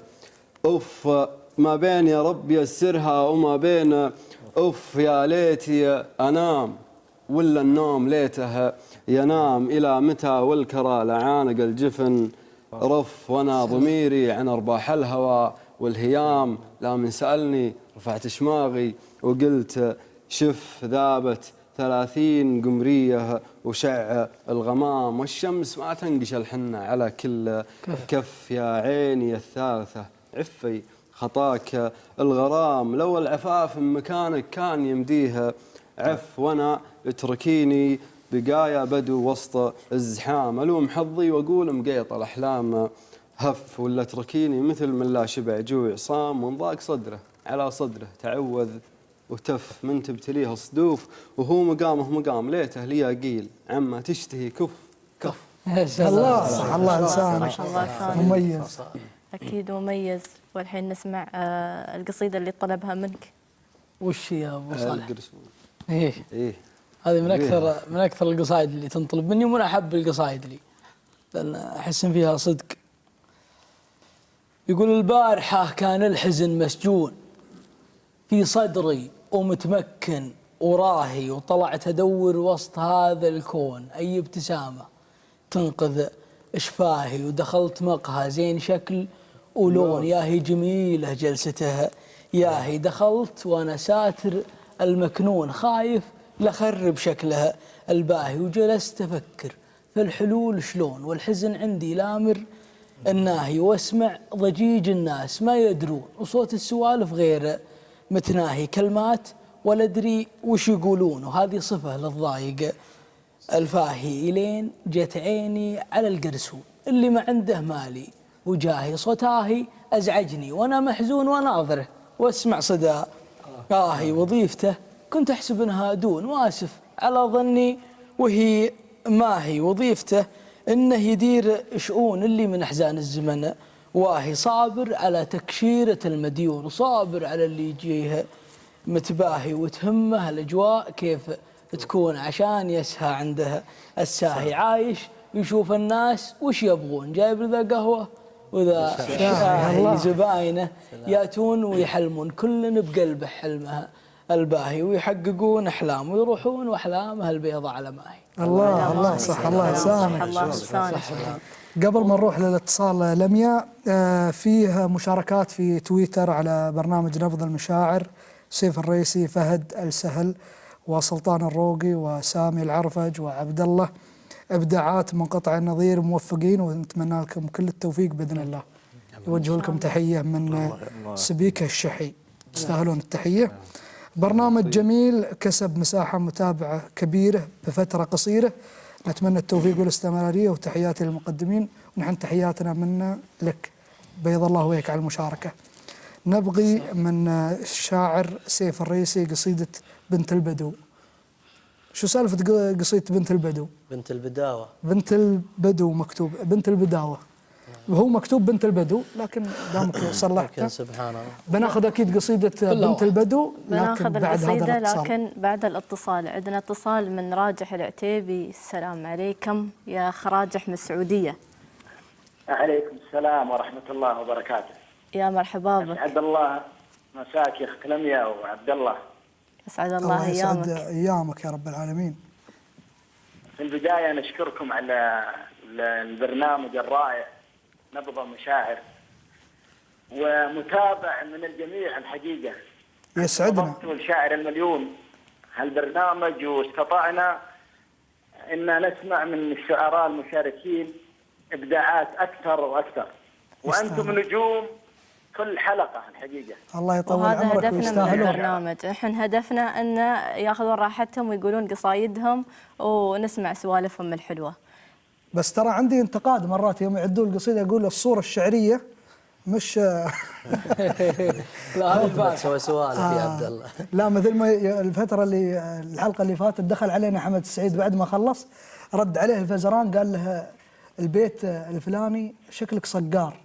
أوف. ما بين يا رب يسرها وما بين أوف. يا ليتي أنام ولا النوم ليته ينام. إلى متى والكرى لعانق الجفن رف. وأنا ضميري عن أرباح الهوى والهيام. لا من سألني رفعت شماغي وقلت شف. ذابت 30 قمرية وشع الغمام. والشمس ما تنقش الحنة على كل كف. يا عيني الثالثة عفي خطاك الغرام. لو العفاف من مكانك كان يمديها عف. وانا اتركيني بقايا بدو وسط الزحام. الوم حظي واقول مقيط الاحلام هف. ولا اتركيني مثل من لا شبع جوع صام. وانضاق صدره على صدره تعوذ وتف. من تبتليه الصدوف وهو مقامه مقام. ليته لي قيل عما تشتهي كف كف.
الله صح الله لسانك مميز.
أكيد مميز. والحين نسمع القصيدة اللي طلبها منك.
وش يا أبو صالح؟
إيه
هذه من أكثر القصائد اللي تنطلب مني. ومن أحب القصائد لي لأن أحس إن فيها صدق. يقول البارحة كان الحزن مسجون في صدري ومتمكن وراهي. وطلعت أدور وسط هذا الكون أي ابتسامة تنقذ إشفاهي. ودخلت مقهى زين شكل ولون. ياهي جميلة جلسته ياهي دخلت وأنا ساتر المكنون خايف لخرب شكلها الباهي، وجلست أفكر في الحلول شلون، والحزن عندي لامر الناهي، واسمع ضجيج الناس ما يدرون، وصوت السوالف غير متناهي، كلمات ولا أدري وش يقولون، وهذه صفة للضايق الفاهي. إلين جت عيني على القرسون اللي ما عنده مالي وجاهي، صوتاهي أزعجني وأنا محزون وناظره، واسمع صدى آهي وظيفته كنت أحسب إنها دون، وآسف على ظني وهي ما هي وظيفته، إنه يدير شؤون اللي من أحزان الزمن واهي، صابر على تكشيرة المديون، وصابر على اللي يجيه متباهي، وتهمه الأجواء كيف تكون عشان يسهى عنده الساهي، عايش يشوف الناس وش يبغون، جايب ذا قهوة وذا شاهي، زباينه ياتون ويحلمون كل بقلبه حلمه الباهي، ويحققون أحلام ويروحون وأحلامه البيضة على ماهي.
الله الله صح، الله يسامح. قبل ما نروح للاتصال لميا، فيه مشاركات في تويتر على برنامج نبض المشاعر، سيف الريسي، فهد السهل، وسلطان الروقي، وسامي العرفج، وعبد الله، ابداعات منقطع النظير، موفقين ونتمنى لكم كل التوفيق باذن الله. يوجه لكم تحيه من سبيكه الشحي، تستاهلون التحيه. برنامج جميل كسب مساحه متابعه كبيره بفتره قصيره، نتمنى التوفيق والاستمراريه، وتحياتي للمقدمين، ونحن تحياتنا منا لك، بيض الله وجهك على المشاركه. نبغي من الشاعر سيف الريسي قصيده بنت البدو. شو سالفه قصيده بنت البدو؟
بنت البداوه.
بنت البدو مكتوب بنت البداوه، وهو مكتوب بنت البدو، لكن دامك صلحته
سبحان الله.
بناخذ اكيد قصيده بنت البدو، لكن بعد هذا الاتصال.
لكن بعد الاتصال عندنا اتصال من راجح العتيبي. السلام عليكم يا اخ راجح من السعوديه.
عليكم السلام ورحمه الله وبركاته.
يا مرحبا بك.
اسعد الله مساك يا اخت لميا وعبد الله.
اسعد الله ايامك.
يسعد ايامك يا رب العالمين.
في البدايه نشكركم على البرنامج الرائع نبض المشاعر، ومتابع من الجميع الحقيقه.
يسعدنا.
والشاعر المليون هالبرنامج، واستطعنا ان نسمع من الشعراء المشاركين ابداعات اكثر واكثر، وانتم نجوم كل حلقه الحقيقه.
الله يطول
عمرك. وهذا هدفنا من البرنامج، نحن هدفنا ان ياخذون راحتهم ويقولون قصايدهم ونسمع سوالفهم الحلوه.
بس ترى عندي انتقاد مرات يوم يعدون القصيده، يقول الصوره الشعريه مش
لا سوى سوالف يا عبد الله.
لا، مثل ما الفتره اللي الحلقه اللي فاتت دخل علينا حمد السعيد بعد ما خلص، رد عليه الفزران قال له البيت الفلاني شكلك صقار.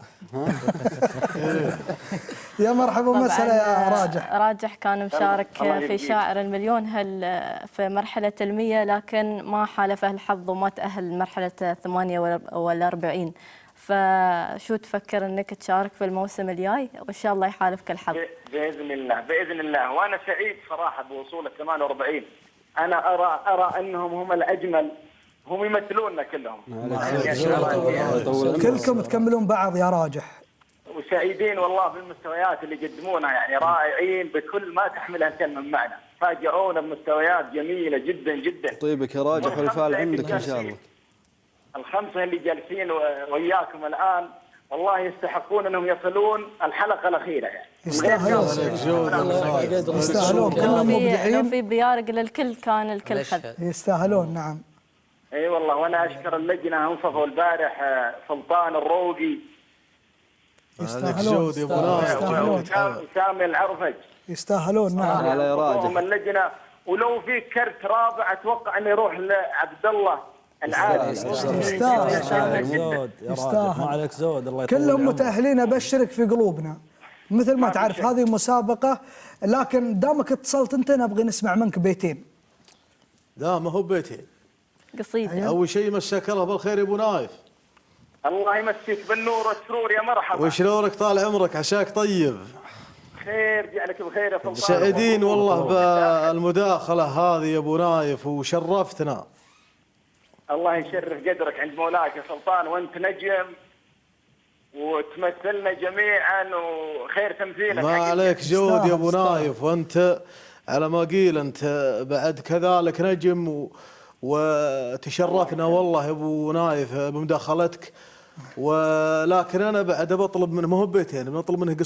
يا مرحبا ومسهلا يا راجح.
راجح كان مشارك في شاعر المليون في مرحلة 100، لكن ما حالفه الحظ وما تأهل مرحلة 48. فشو تفكر انك تشارك في الموسم الجاي، وان شاء الله يحالفك الحظ
باذن الله باذن الله. وانا سعيد صراحه بوصول ال 48. انا ارى انهم هم الاجمل، هم يمثلوننا كلهم.
كلكم تكملون بعض يا راجح.
وسعيدين والله بالمستويات اللي يقدمونها، يعني رائعين بكل ما تحملها الكلمه من معنى، فاجئونا بمستويات جميله جدا جدا.
طيبك يا راجح، والفعل عندك ان شاء الله.
الخمسه اللي جالسين وياكم الان والله يستحقون انهم يصلون الحلقه الاخيره يعني.
يستاهلون كلهم مبدعين.
لو في بيارق للكل كان الكل خذ.
يستاهلون. نعم.
اي والله. وانا اشكر اللجنه انصفوا البارح سلطان الروقي.
يستاهلون.
وسامي العرفج.
يستاهلون. نعم.
على راجح.
اللجنه. ولو في كرت رابع اتوقع انه يروح لعبد الله العادي.
يستاهل.
ما عليك زود. الله يطول
كلهم متأهلين. أبشرك في قلوبنا. مثل ما تعرف هذه مسابقة، لكن دامك اتصلت انت نبغي نسمع منك بيتين.
لا ما هو بيتين،
قصيدة.
أول شيء مساك الله بالخير يا أبو نايف.
الله يمسيك بالنور والسرور يا مرحبا.
وشلونك طال عمرك، عشاك طيب.
خير جعلك بخير يا سلطان.
سعيدين والله بالمداخلة هذه يا أبو نايف، وشرفتنا.
الله يشرف قدرك عند مولاك يا سلطان، وانت نجم وتمثلنا جميعا وخير تمثيلك.
ما عليك جود يا ابو نايف، وانت على ما قيل انت بعد كذلك نجم وتشرفنا والله يا ابو نايف بمداخلتك. ولكن انا بعد بطلب منه، مو بيتين، بنطلب منه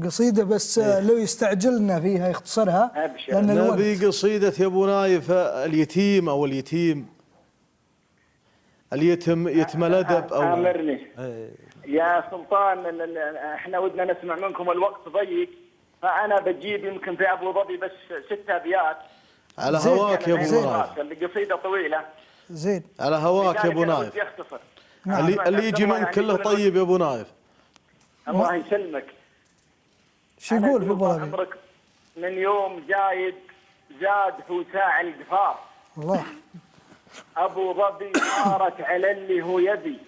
قصيده بس لو يستعجلنا فيها يختصرها لان نبي قصيده يا ابو نايف اليتيم او اليتيم يتم الادب او
امرني يا سلطان. احنا ودنا نسمع منكم، الوقت ضيق، فانا بجيب يمكن في ابو ظبي بس 6 ابيات
على هواك يا ابو نايف.
القصيده طويله
زين
على هواك يا ابو نايف. اللي يجي منك كله طيب يا ابو نايف.
الله يسلمك.
شو يقول في ابو ظبي؟
من يوم زايد زاد حوساع القفار.
الله.
ابو ظبي صارت على اللي هو يبي،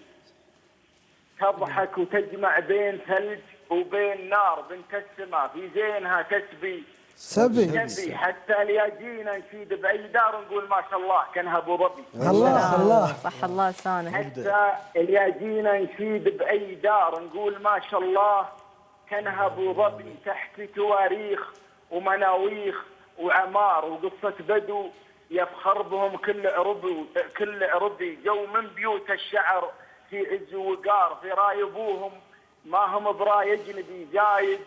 تضحك وتجمع بين ثلج وبين نار، بنت السما في زينها تسبي سبي حتى ليجينا نشيد باي دار نقول ما شاء الله كانها ابو ظبي.
الله
صح الله لسانه.
حتى ليجينا نشيد باي دار نقول ما شاء الله كانها ابو ظبي، تحكي تواريخ ومناويخ وعمار وقصه بدو يفخر بهم كل عربي جو من بيوت الشعر في عز ووقار، في راي ابوهم ما هم براي اجنبي، زايد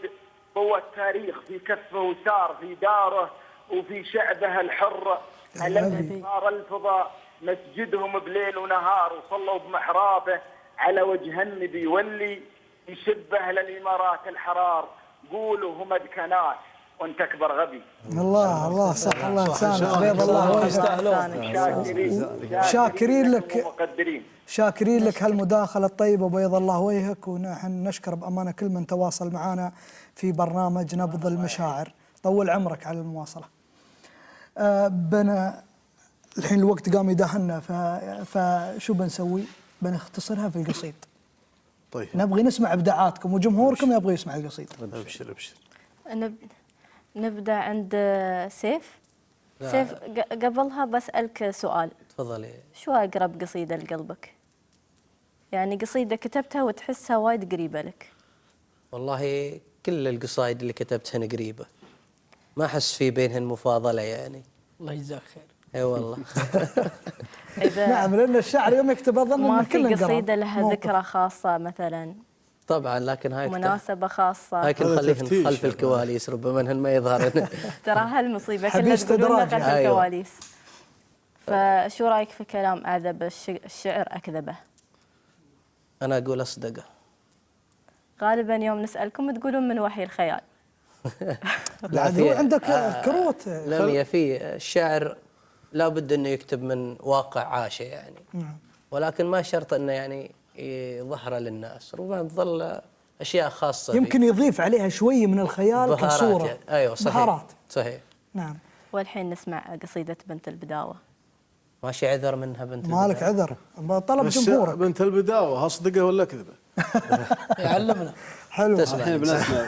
قوة التاريخ في كفه وسار في داره وفي شعبه الحر، الذي صار الفضاء مسجدهم بليل ونهار، وصلوا بمحرابه على وجه النبي، واللي يشبه للامارات الحرار قولوا هم الكناس وانت اكبر غبي.
الله صح الله لسانك بيض الله وجهك. شاكرين لك هالمداخله الطيبه بيض الله وجهك، ونحن نشكر بامانه كل من تواصل معنا في برنامج نبض المشاعر. طول عمرك على المواصله. بنا الحين الوقت قام يداهنا، فشو بنسوي؟ بنختصرها في القصيد.
طيب
نبغي نسمع ابداعاتكم وجمهوركم يبغى يسمع القصيد.
ابشر.
نبدأ عند سيف. سيف قبلها بسألك سؤال.
تفضلي.
شو أقرب قصيدة لقلبك؟ يعني قصيدة كتبتها وتحسها وايد قريبة لك.
والله كل القصايد اللي كتبتهن قريبة، ما أحس في بينهن مفاضلة يعني.
الله يجزاك خير.
اي والله.
نعم، لأن الشاعر يوم يكتب أظن
ما في قصيدة لها ذكرى خاصة مثلا.
طبعا لكن هاي
مناسبة خاصة،
هاي نخليهن خلف الكواليس، ربما انهن ما يظهرن.
ترى هالمصيبة كلها تقولون خلف الكواليس. فشو رايك في كلام أعذب الشعر أكذبه؟
أنا أقول أصدقه.
غالبا يوم نسألكم تقولون من وحي الخيال.
لا عندك كروت.
لا في الشاعر لا بد أنه يكتب من واقع عاشه يعني. ولكن ما شرط أنه يعني يظهر للناس، ربما تظل أشياء خاصة
يمكن يضيف عليها شوي من الخيال كصورة
يعني. أيوة صحيح.
بهارات.
صحيح.
نعم.
والحين نسمع قصيدة بنت البداوة.
ماشي عذر منها بنت
البداوة. مالك عذر، طلب جمهورك.
بنت البداوة أصدقه ولا كذبة؟
يعلمنا.
حلو.
الحين بنسمع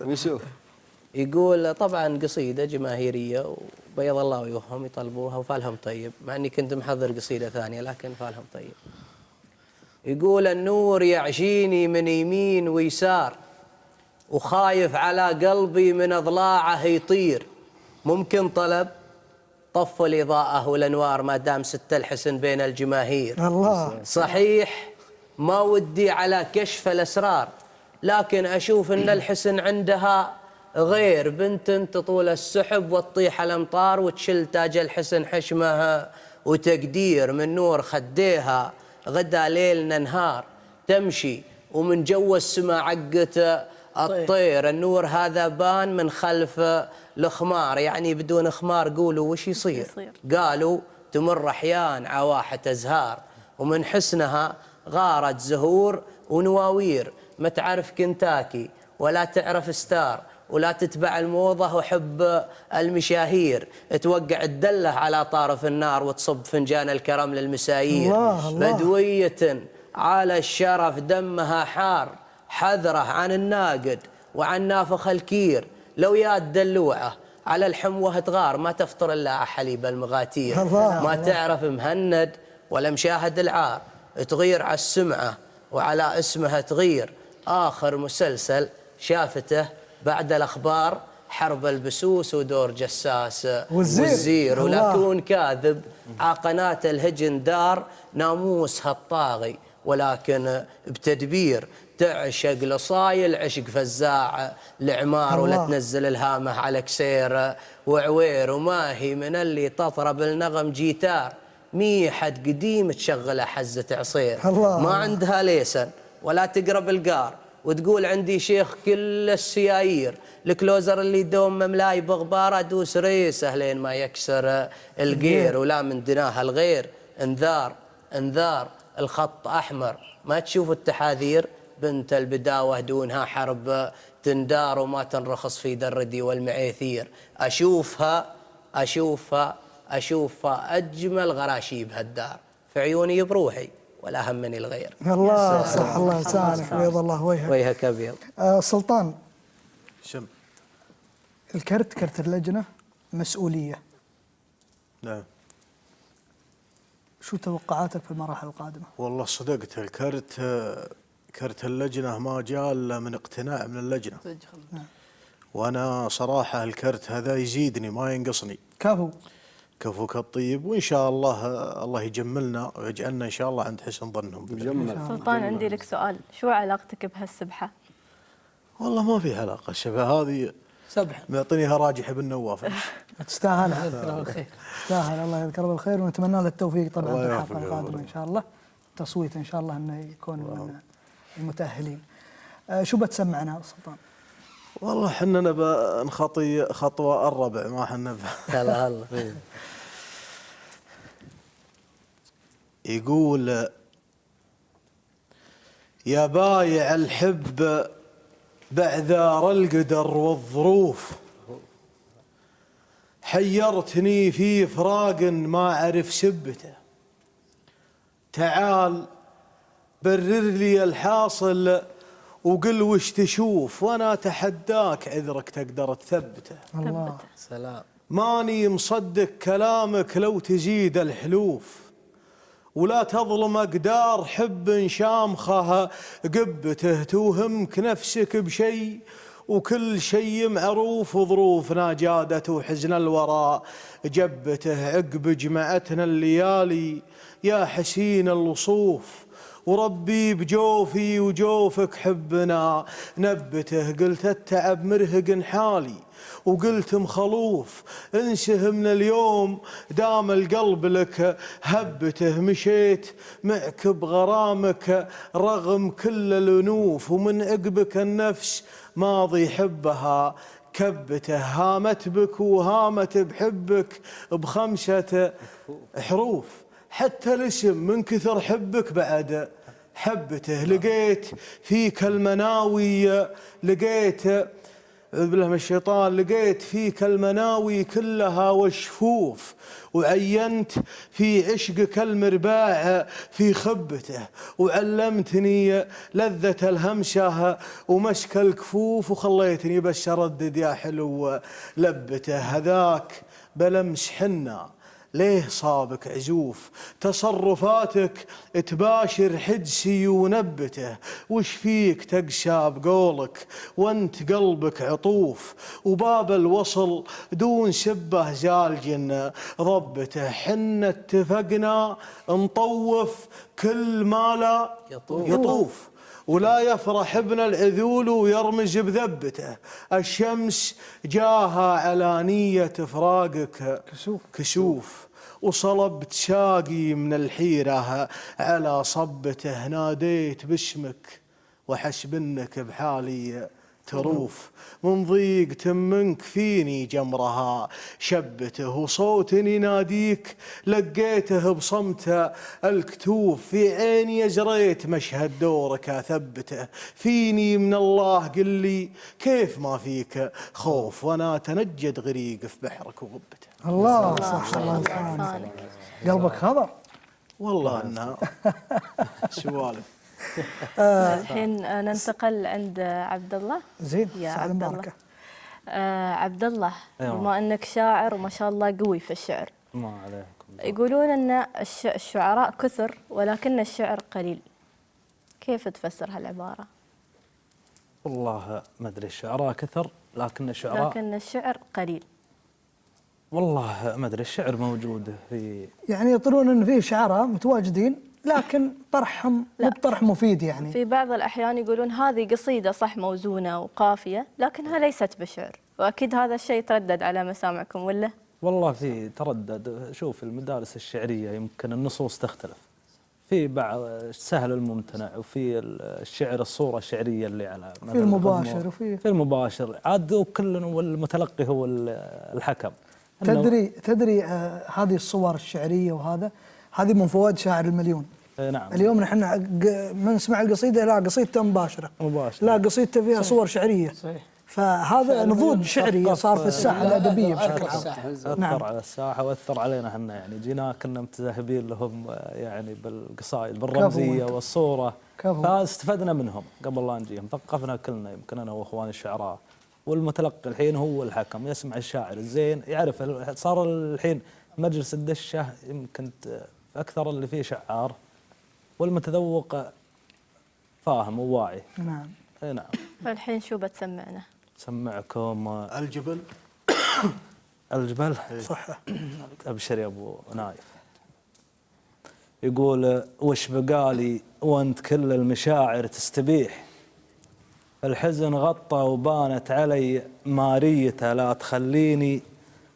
ونشوف.
يقول طبعا قصيدة جماهيرية وبيض الله وجوههم يطلبوها وفالهم طيب، مع اني كنت محضر قصيدة ثانية لكن فالهم طيب. يقول النور يعشيني من يمين ويسار، وخايف على قلبي من اضلاعه يطير، ممكن طلب طفوا الإضاءة والأنوار ما دام ست الحسن بين الجماهير.
الله.
صحيح ما ودي على كشف الأسرار، لكن أشوف أن الحسن عندها غير، بنت تطول السحب وتطيح الأمطار وتشل تاج الحسن حشمها وتقدير، من نور خديها غدا ليل نهار تمشي، ومن جو السما عقت الطير، النور هذا بان من خلف الخمار، يعني بدون خمار قولوا وش يصير؟ قالوا تمر أحيان عواحة أزهار، ومن حسنها غارت زهور ونواوير، ما تعرف كنتاكي ولا تعرف ستار، ولا تتبع الموضة وحب المشاهير، توقع الدلة على طارف النار وتصب فنجان الكرم للمسايير.
الله.
بدوية على الشرف دمها حار، حذره عن الناقد وعن نافخ الكير، لو يا الدلوعة على الحموة تغار، ما تفطر إلا حليب المغاتير، ما تعرف مهند ولا مشاهد العار، تغير على السمعة وعلى اسمها تغير. آخر مسلسل شافته بعد الأخبار حرب البسوس ودور جساس والزير ولا كون كاذب. على قناة الهجن دار ناموسها الطاغي، ولكن بتدبير تعشق لصايل عشق فزاع العمار، ولا تنزل الهامه على كسير وعوير، وما هي من اللي تطرب النغم جيتار، ميحد قديم تشغله حزة عصير. ما عندها ليسن ولا تقرب القار، وتقول عندي شيخ كل السيايير، الكلوزر اللي يدوم مملاي بغباره دوس ريسه لين ما يكسر القير. ولا من دناها الغير انذار انذار الخط احمر، ما تشوف التحاذير بنت البداوه دونها حرب تندار، وما تنرخص في دردي والمعيثير. اشوفها اشوفها اشوفها اجمل غراشيب هالدار، في عيوني بروحي ولا همني الغير.
الله صح، الله يسامحك، بيض الله وجهك.
وجهك ابيض.
سلطان،
شم
كرت اللجنه مسؤوليه.
نعم.
شو توقعاتك في المراحل القادمه؟
والله صدقت، كرت اللجنه ما جاء الا من اقتناع من اللجنه. وانا صراحه الكرت هذا يزيدني ما ينقصني. كفوك الطيب، وان شاء الله الله يجملنا ويجعلنا ان شاء الله عند حسن ظنهم.
سلطان عندي لك سؤال، شو علاقتك بهالسبحه؟
والله ما في علاقه، الشبه هذه
سبحه
معطينيها راجح بن نواف.
تستاهل، تستاهل، الله يذكره بالخير، ونتمنى له التوفيق طبعا في الحلقه القادمه ان شاء الله. تصويت ان شاء الله انه يكون من المتاهلين. شو بتسمعنا سلطان؟
والله حنا نبى نخطي خطوه الربع، ما حنا
هلا هلا.
يقول يا بايع الحب بعذار القدر والظروف، حيرتني في فراق ما أعرف سبته، تعال برر لي الحاصل وقل وش تشوف، وانا اتحداك عذرك تقدر تثبته.
الله
سلام.
ماني مصدق كلامك لو تزيد الحلوف، ولا تظلم أقدار حب شامخها قبته، توهمك نفسك بشيء وكل شيء معروف، وظروفنا جادت وحزن الوراء جبته، عقب جمعتنا الليالي يا حسين الوصوف، وربي بجوفي وجوفك حبنا نبته، قلت التعب مرهق حالي وقلت مخلوف، انسه من اليوم دام القلب لك هبته، مشيت معك بغرامك رغم كل الأنوف، ومن عقبك النفس ماضي حبها كبته، هامت بك وهامت بحبك بخمسة حروف، حتى الاسم من كثر حبك بعد حبته، لقيت فيك المناوي لقيت أعوذ بالله من الشيطان، لقيت فيك المناوي كلها وشفوف، وعينت في عشقك المرباع في خبته، وعلمتني لذة الهمسة ومسك الكفوف، وخليتني بس أردد يا حلو لبته، هذاك بلمس حنا ليه صابك عزوف، تصرفاتك تباشر حدسي ونبته، وش فيك تقسى بقولك وانت قلبك عطوف، وباب الوصل دون سبه زالجن ضبته، حنا اتفقنا نطوف كل ما لا يطوف، ولا يفرح ابن العذول ويرمز بذبته، الشمس جاها على نية فراقك كسوف، وصلبت شاقي من الحيرة على صبته، ناديت باسمك وحسبنك بحالي تروف، من ضيق منك فيني جمرها شبته، وصوتني ناديك لقيته بصمته الكتوف، في عيني جريت مشهد دورك اثبته، فيني من الله قل لي كيف ما فيك خوف، وانا تنجد غريق في بحرك وغبته.
الله صح، الله يسامحك، قلبك خضر
والله انها سوالف.
الحين ننتقل عند عبد الله.
زين،
يا عبد الله. عبد الله، بما انك شاعر وما شاء الله قوي في الشعر،
ما عليكم،
يقولون ان الشعراء كثر ولكن الشعر قليل، كيف تفسر هالعبارة؟
والله ما أدري، الشعراء كثر لكن
الشعر قليل.
والله ما أدري، الشعر موجود في،
يعني يطلون أن فيه شعراء متواجدين لكن طرحهم مو بطرح مفيد. يعني
في بعض الأحيان يقولون هذه قصيدة صح موزونة وقافية لكنها ليست بشعر، وأكيد هذا الشيء تردد على مسامعكم ولا؟
والله في تردد. شوف المدارس الشعرية يمكن النصوص تختلف، في بعض سهل الممتنع، وفي الشعر الصورة الشعرية اللي على
في المباشر وفي
المباشر عاد، وكل والمتلقي هو الحكم.
تدري هذه الصور الشعرية هذه من فوائد شاعر المليون.
نعم.
اليوم نحن من نسمع القصيدة لا قصيدته مباشرة، لا قصيدته فيها صور شعرية. صحيح. فهذا نضوج شعري صار في الساحة الأدبية بشكل عام.
أثر على الساحة وأثر علينا احنا، يعني جينا كنا متذهبين لهم يعني بالقصائد بالرمزية والصورة، فاستفدنا منهم قبل لا نجيهم، ثقفنا كلنا يمكن أنا وأخواني الشعراء. والمتلقي الحين هو الحكم، يسمع الشاعر الزين يعرف. صار الحين مجلس الدشة يمكن أكثر اللي فيه شعار، والمتذوق فاهم وواعي.
نعم.
نعم.
فالحين شو بتسمعنا؟
سمعكم الجبل.
الجبل
صح.
أبشر يا أبو نايف. يقول وش بقالي وأنت كل المشاعر تستبيح، الحزن غطى وبانت علي ماريته، لا تخليني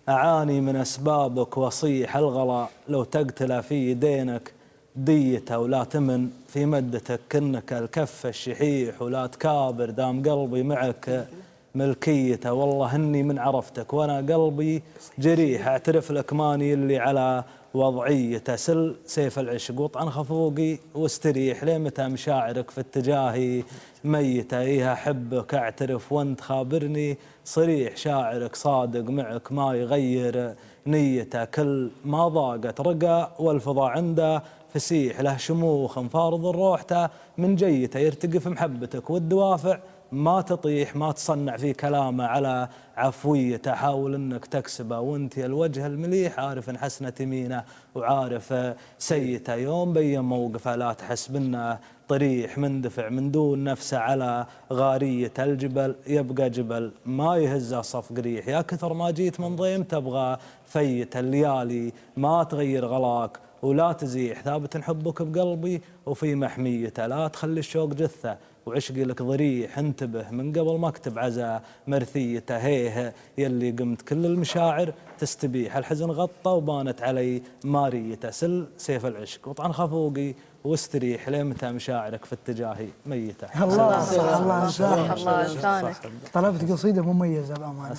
أعاني من أسبابك وأصيح الغلا، لو تقتل في يدينك ديته، ولا تمن في مدتك كنك الكف الشحيح، ولا تكابر دام قلبي معك ملكيته، والله إني من عرفتك وأنا قلبي جريح، أعترف لك ماني اللي على وضعيته، سل سيف العشق وطعن خفوقي واستريح، لمتى مشاعرك في اتجاهي ميتة، إيها أحبك أعترف وأنت خابرني صريح، شاعرك صادق معك ما يغير نيته، كل ما ضاقت رقى والفضا عنده فسيح، له شموخ فارض روحته من جيته، يرتقي في محبتك والدوافع ما تطيح، ما تصنع في كلامه على عفويته، حاول انك تكسبه وانت الوجه المليح، عارف ان حسنة يمينه وعارف سيته، يوم بين موقفه لا تحسبنه طريح، مندفع من دون نفسه على غارية، الجبل يبقى جبل ما يهزه صف قريح، يا كثر ما جيت من ضيم تبغى فيت، الليالي ما تغير غلاك ولا تزيح، ثابت حبك بقلبي وفي محميته، لا تخلي الشوق جثة وعشقي لك ضريح، انتبه من قبل ما اكتب عزا مرثيته، هيه يلي قمت كل المشاعر تستبيح، الحزن غطى وبانت علي ماريته، سل سيف العشق وطعن خفوقي واستريح، لمتى مشاعرك في اتجاهي ميته.
الله
الله لسانك.
طلبت قصيدة مميزة بأمانة.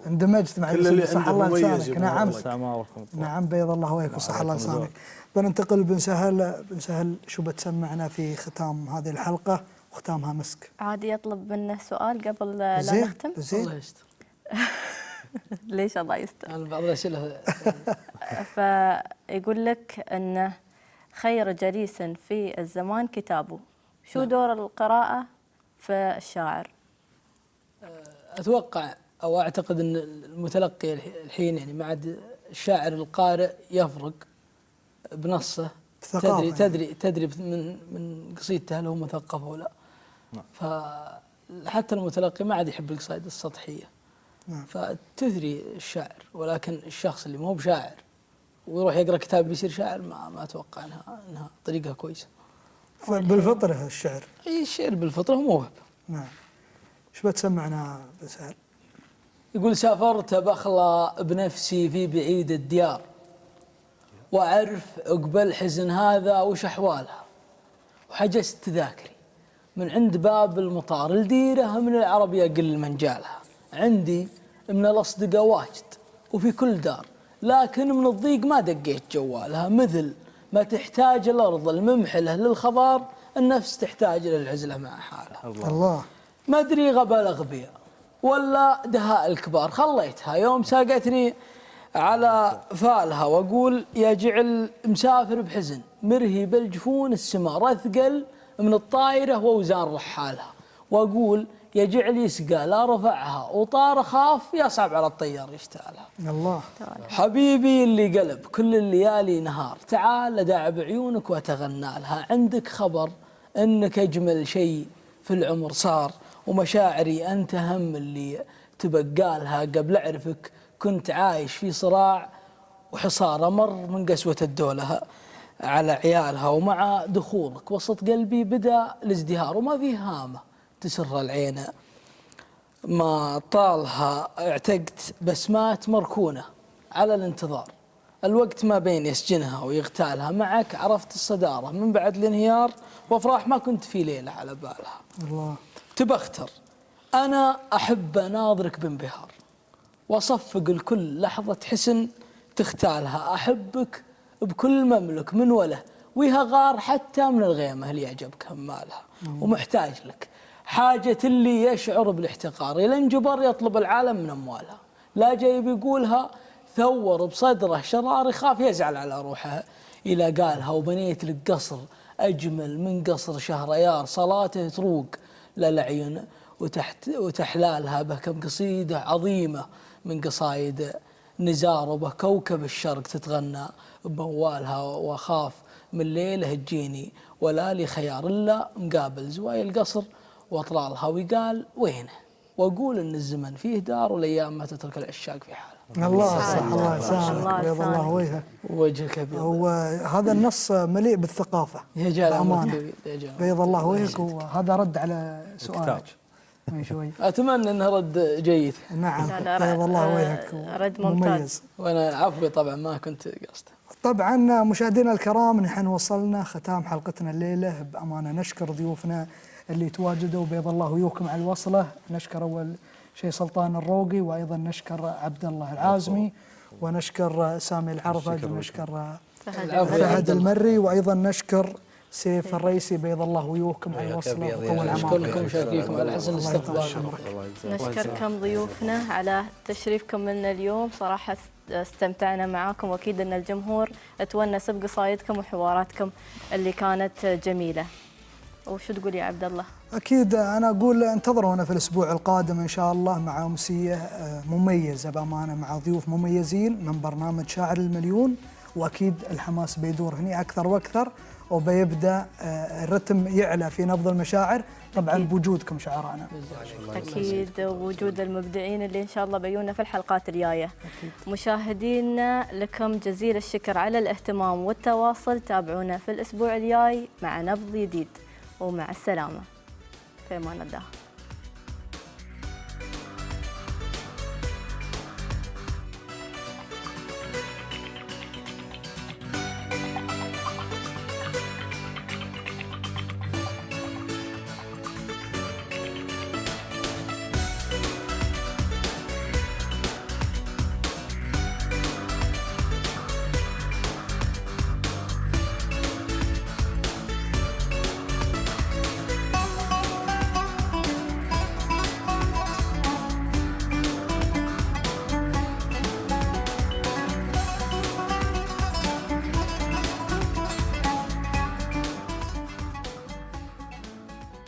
اندمجت مع صح الله لسانك. نعم. نعم بيض الله وجهك وصح الله لسانك. بننتقل بن سهل شو بتسمعنا في ختام هذه الحلقة وختامها مسك؟
عادي يطلب منه سؤال قبل لا نختم؟
الله يستر.
ليش الله يستر؟
أنا بعض الأسئلة.
فيقول لك أنه خير جليس في الزمان كتابه، شو دور القراءة في الشاعر؟
أتوقع أو أعتقد أن المتلقي الحين يعني ما عاد الشاعر القارئ يفرق بنصه، تدري من قصيدته هل هو مثقف أو لا. فحتى المتلقي ما عاد يحب القصائد السطحية. فتثري الشاعر، ولكن الشخص اللي ما هو بشاعر ويروح يقرأ كتاب بيصير شاعر ما أتوقع أنها طريقة كويسة.
بالفطرة الشعر.
أي الشعر بالفطرة موهبة.
نعم. شو بتسمعنا بسهل؟
يقول سافرت بخلى بنفسي في بعيد الديار، وأعرف عقب الحزن هذا وش أحوالها، وحجزت تذاكري من عند باب المطار الديرة من العرب يقل من جالها، عندي من الأصدقاء واجد وفي كل دار، لكن من الضيق ما دقيت جوالها، مثل ما تحتاج الأرض الممحلة للخبار النفس تحتاج للعزلة مع حالها.
الله.
ما أدري غبى الأغبياء ولا دهاء الكبار، خليتها يوم ساقتني على فالها، وأقول يا جعل مسافر بحزن مرهي بالجفون السمار، أثقل من الطائرة وأوزان رحالها، وأقول يا جعل يسقى لا رفعها وطار خاف يصعب على الطيار يشتعلها.
الله.
حبيبي اللي قلب كل الليالي نهار، تعال أداعب عيونك وأتغنى لها، عندك خبر انك اجمل شيء في العمر صار، ومشاعري انت هم اللي تبقالها. قبل اعرفك كنت عايش في صراع وحصار، مر من قسوة الدولة على عيالها، ومع دخولك وسط قلبي بدأ الازدهار، وما في هامة تسر العين ما طالها. اعتقت بسمات مركونة على الانتظار، الوقت ما بين يسجنها ويغتالها. معك عرفت الصدارة من بعد الانهيار، وافراح ما كنت في ليلة على بالها.
الله.
تبختر أنا أحب أناظرك بانبهار، وأصفق الكل لحظة حسن تختالها. أحبك بكل مملك من وله، ويها غار حتى من الغيمة اللي يعجبك همالها. ومحتاج لك حاجة اللي يشعر بالاحتقار، إلى انجبر يطلب العالم من أموالها. لا جايب يقولها ثور بصدره شرار، يخاف يزعل على روحها. إلى قالها وبنيت لك قصر أجمل من قصر شهريار، صلاته تروق للعيون وتحلالها به كم قصيدة عظيمة من قصايد نزار، وبكوكب الشرق تتغنى بموالها. وأخاف من ليله تجيني ولا لي خيار إلا مقابل زوايا القصر وأطلالها. ويقال وينه، وأقول إن الزمن فيه دار، والأيام ما تترك العشاق في حاله.
الله صح، الله يسامحك، بيض الله وجهك.
وجهك ابيض.
وهذا النص مليء بالثقافة
يا جلال
بيض الله وجهك، وهذا رد على سؤالك من شوي.
أتمنى أنه رد جيد.
نعم بيض الله وجهك،
رد ممتاز.
وأنا عفوي طبعا ما كنت قصده.
طبعا مشاهدينا الكرام، نحن وصلنا ختام حلقتنا الليلة. بأمانة نشكر ضيوفنا اللي تواجدوا، بيض الله ويوكم على الوصلة. نشكر أول شيء سلطان الروقي، وأيضا نشكر عبد الله العازمي، ونشكر سامي العرفج، ونشكر فهد المري، وأيضا نشكر سيف الرئيسي. بيض الله ويوكم على الوصلة وطول عمركم.
نشكركم وشاكركم على حسن الاستقبال.
نشكركم ضيوفنا على تشريفكم لنا اليوم، صراحة استمتعنا معاكم، واكيد ان الجمهور تونس بقصايدكم وحواراتكم اللي كانت جميله. وشو تقول يا عبد الله؟
اكيد انا اقول انتظرونا في الاسبوع القادم ان شاء الله مع امسيه مميزه بامانه، مع ضيوف مميزين من برنامج شاعر المليون، واكيد الحماس بيدور هني اكثر واكثر، وبيبدا الرتم يعلى في نبض المشاعر طبعا بوجودكم شعراءنا.
اكيد وجود المبدعين اللي ان شاء الله بيونا في الحلقات الجايه. مشاهدينا لكم جزيل الشكر على الاهتمام والتواصل. تابعونا في الاسبوع الجاي مع نبض جديد، ومع السلامه، في امان الله.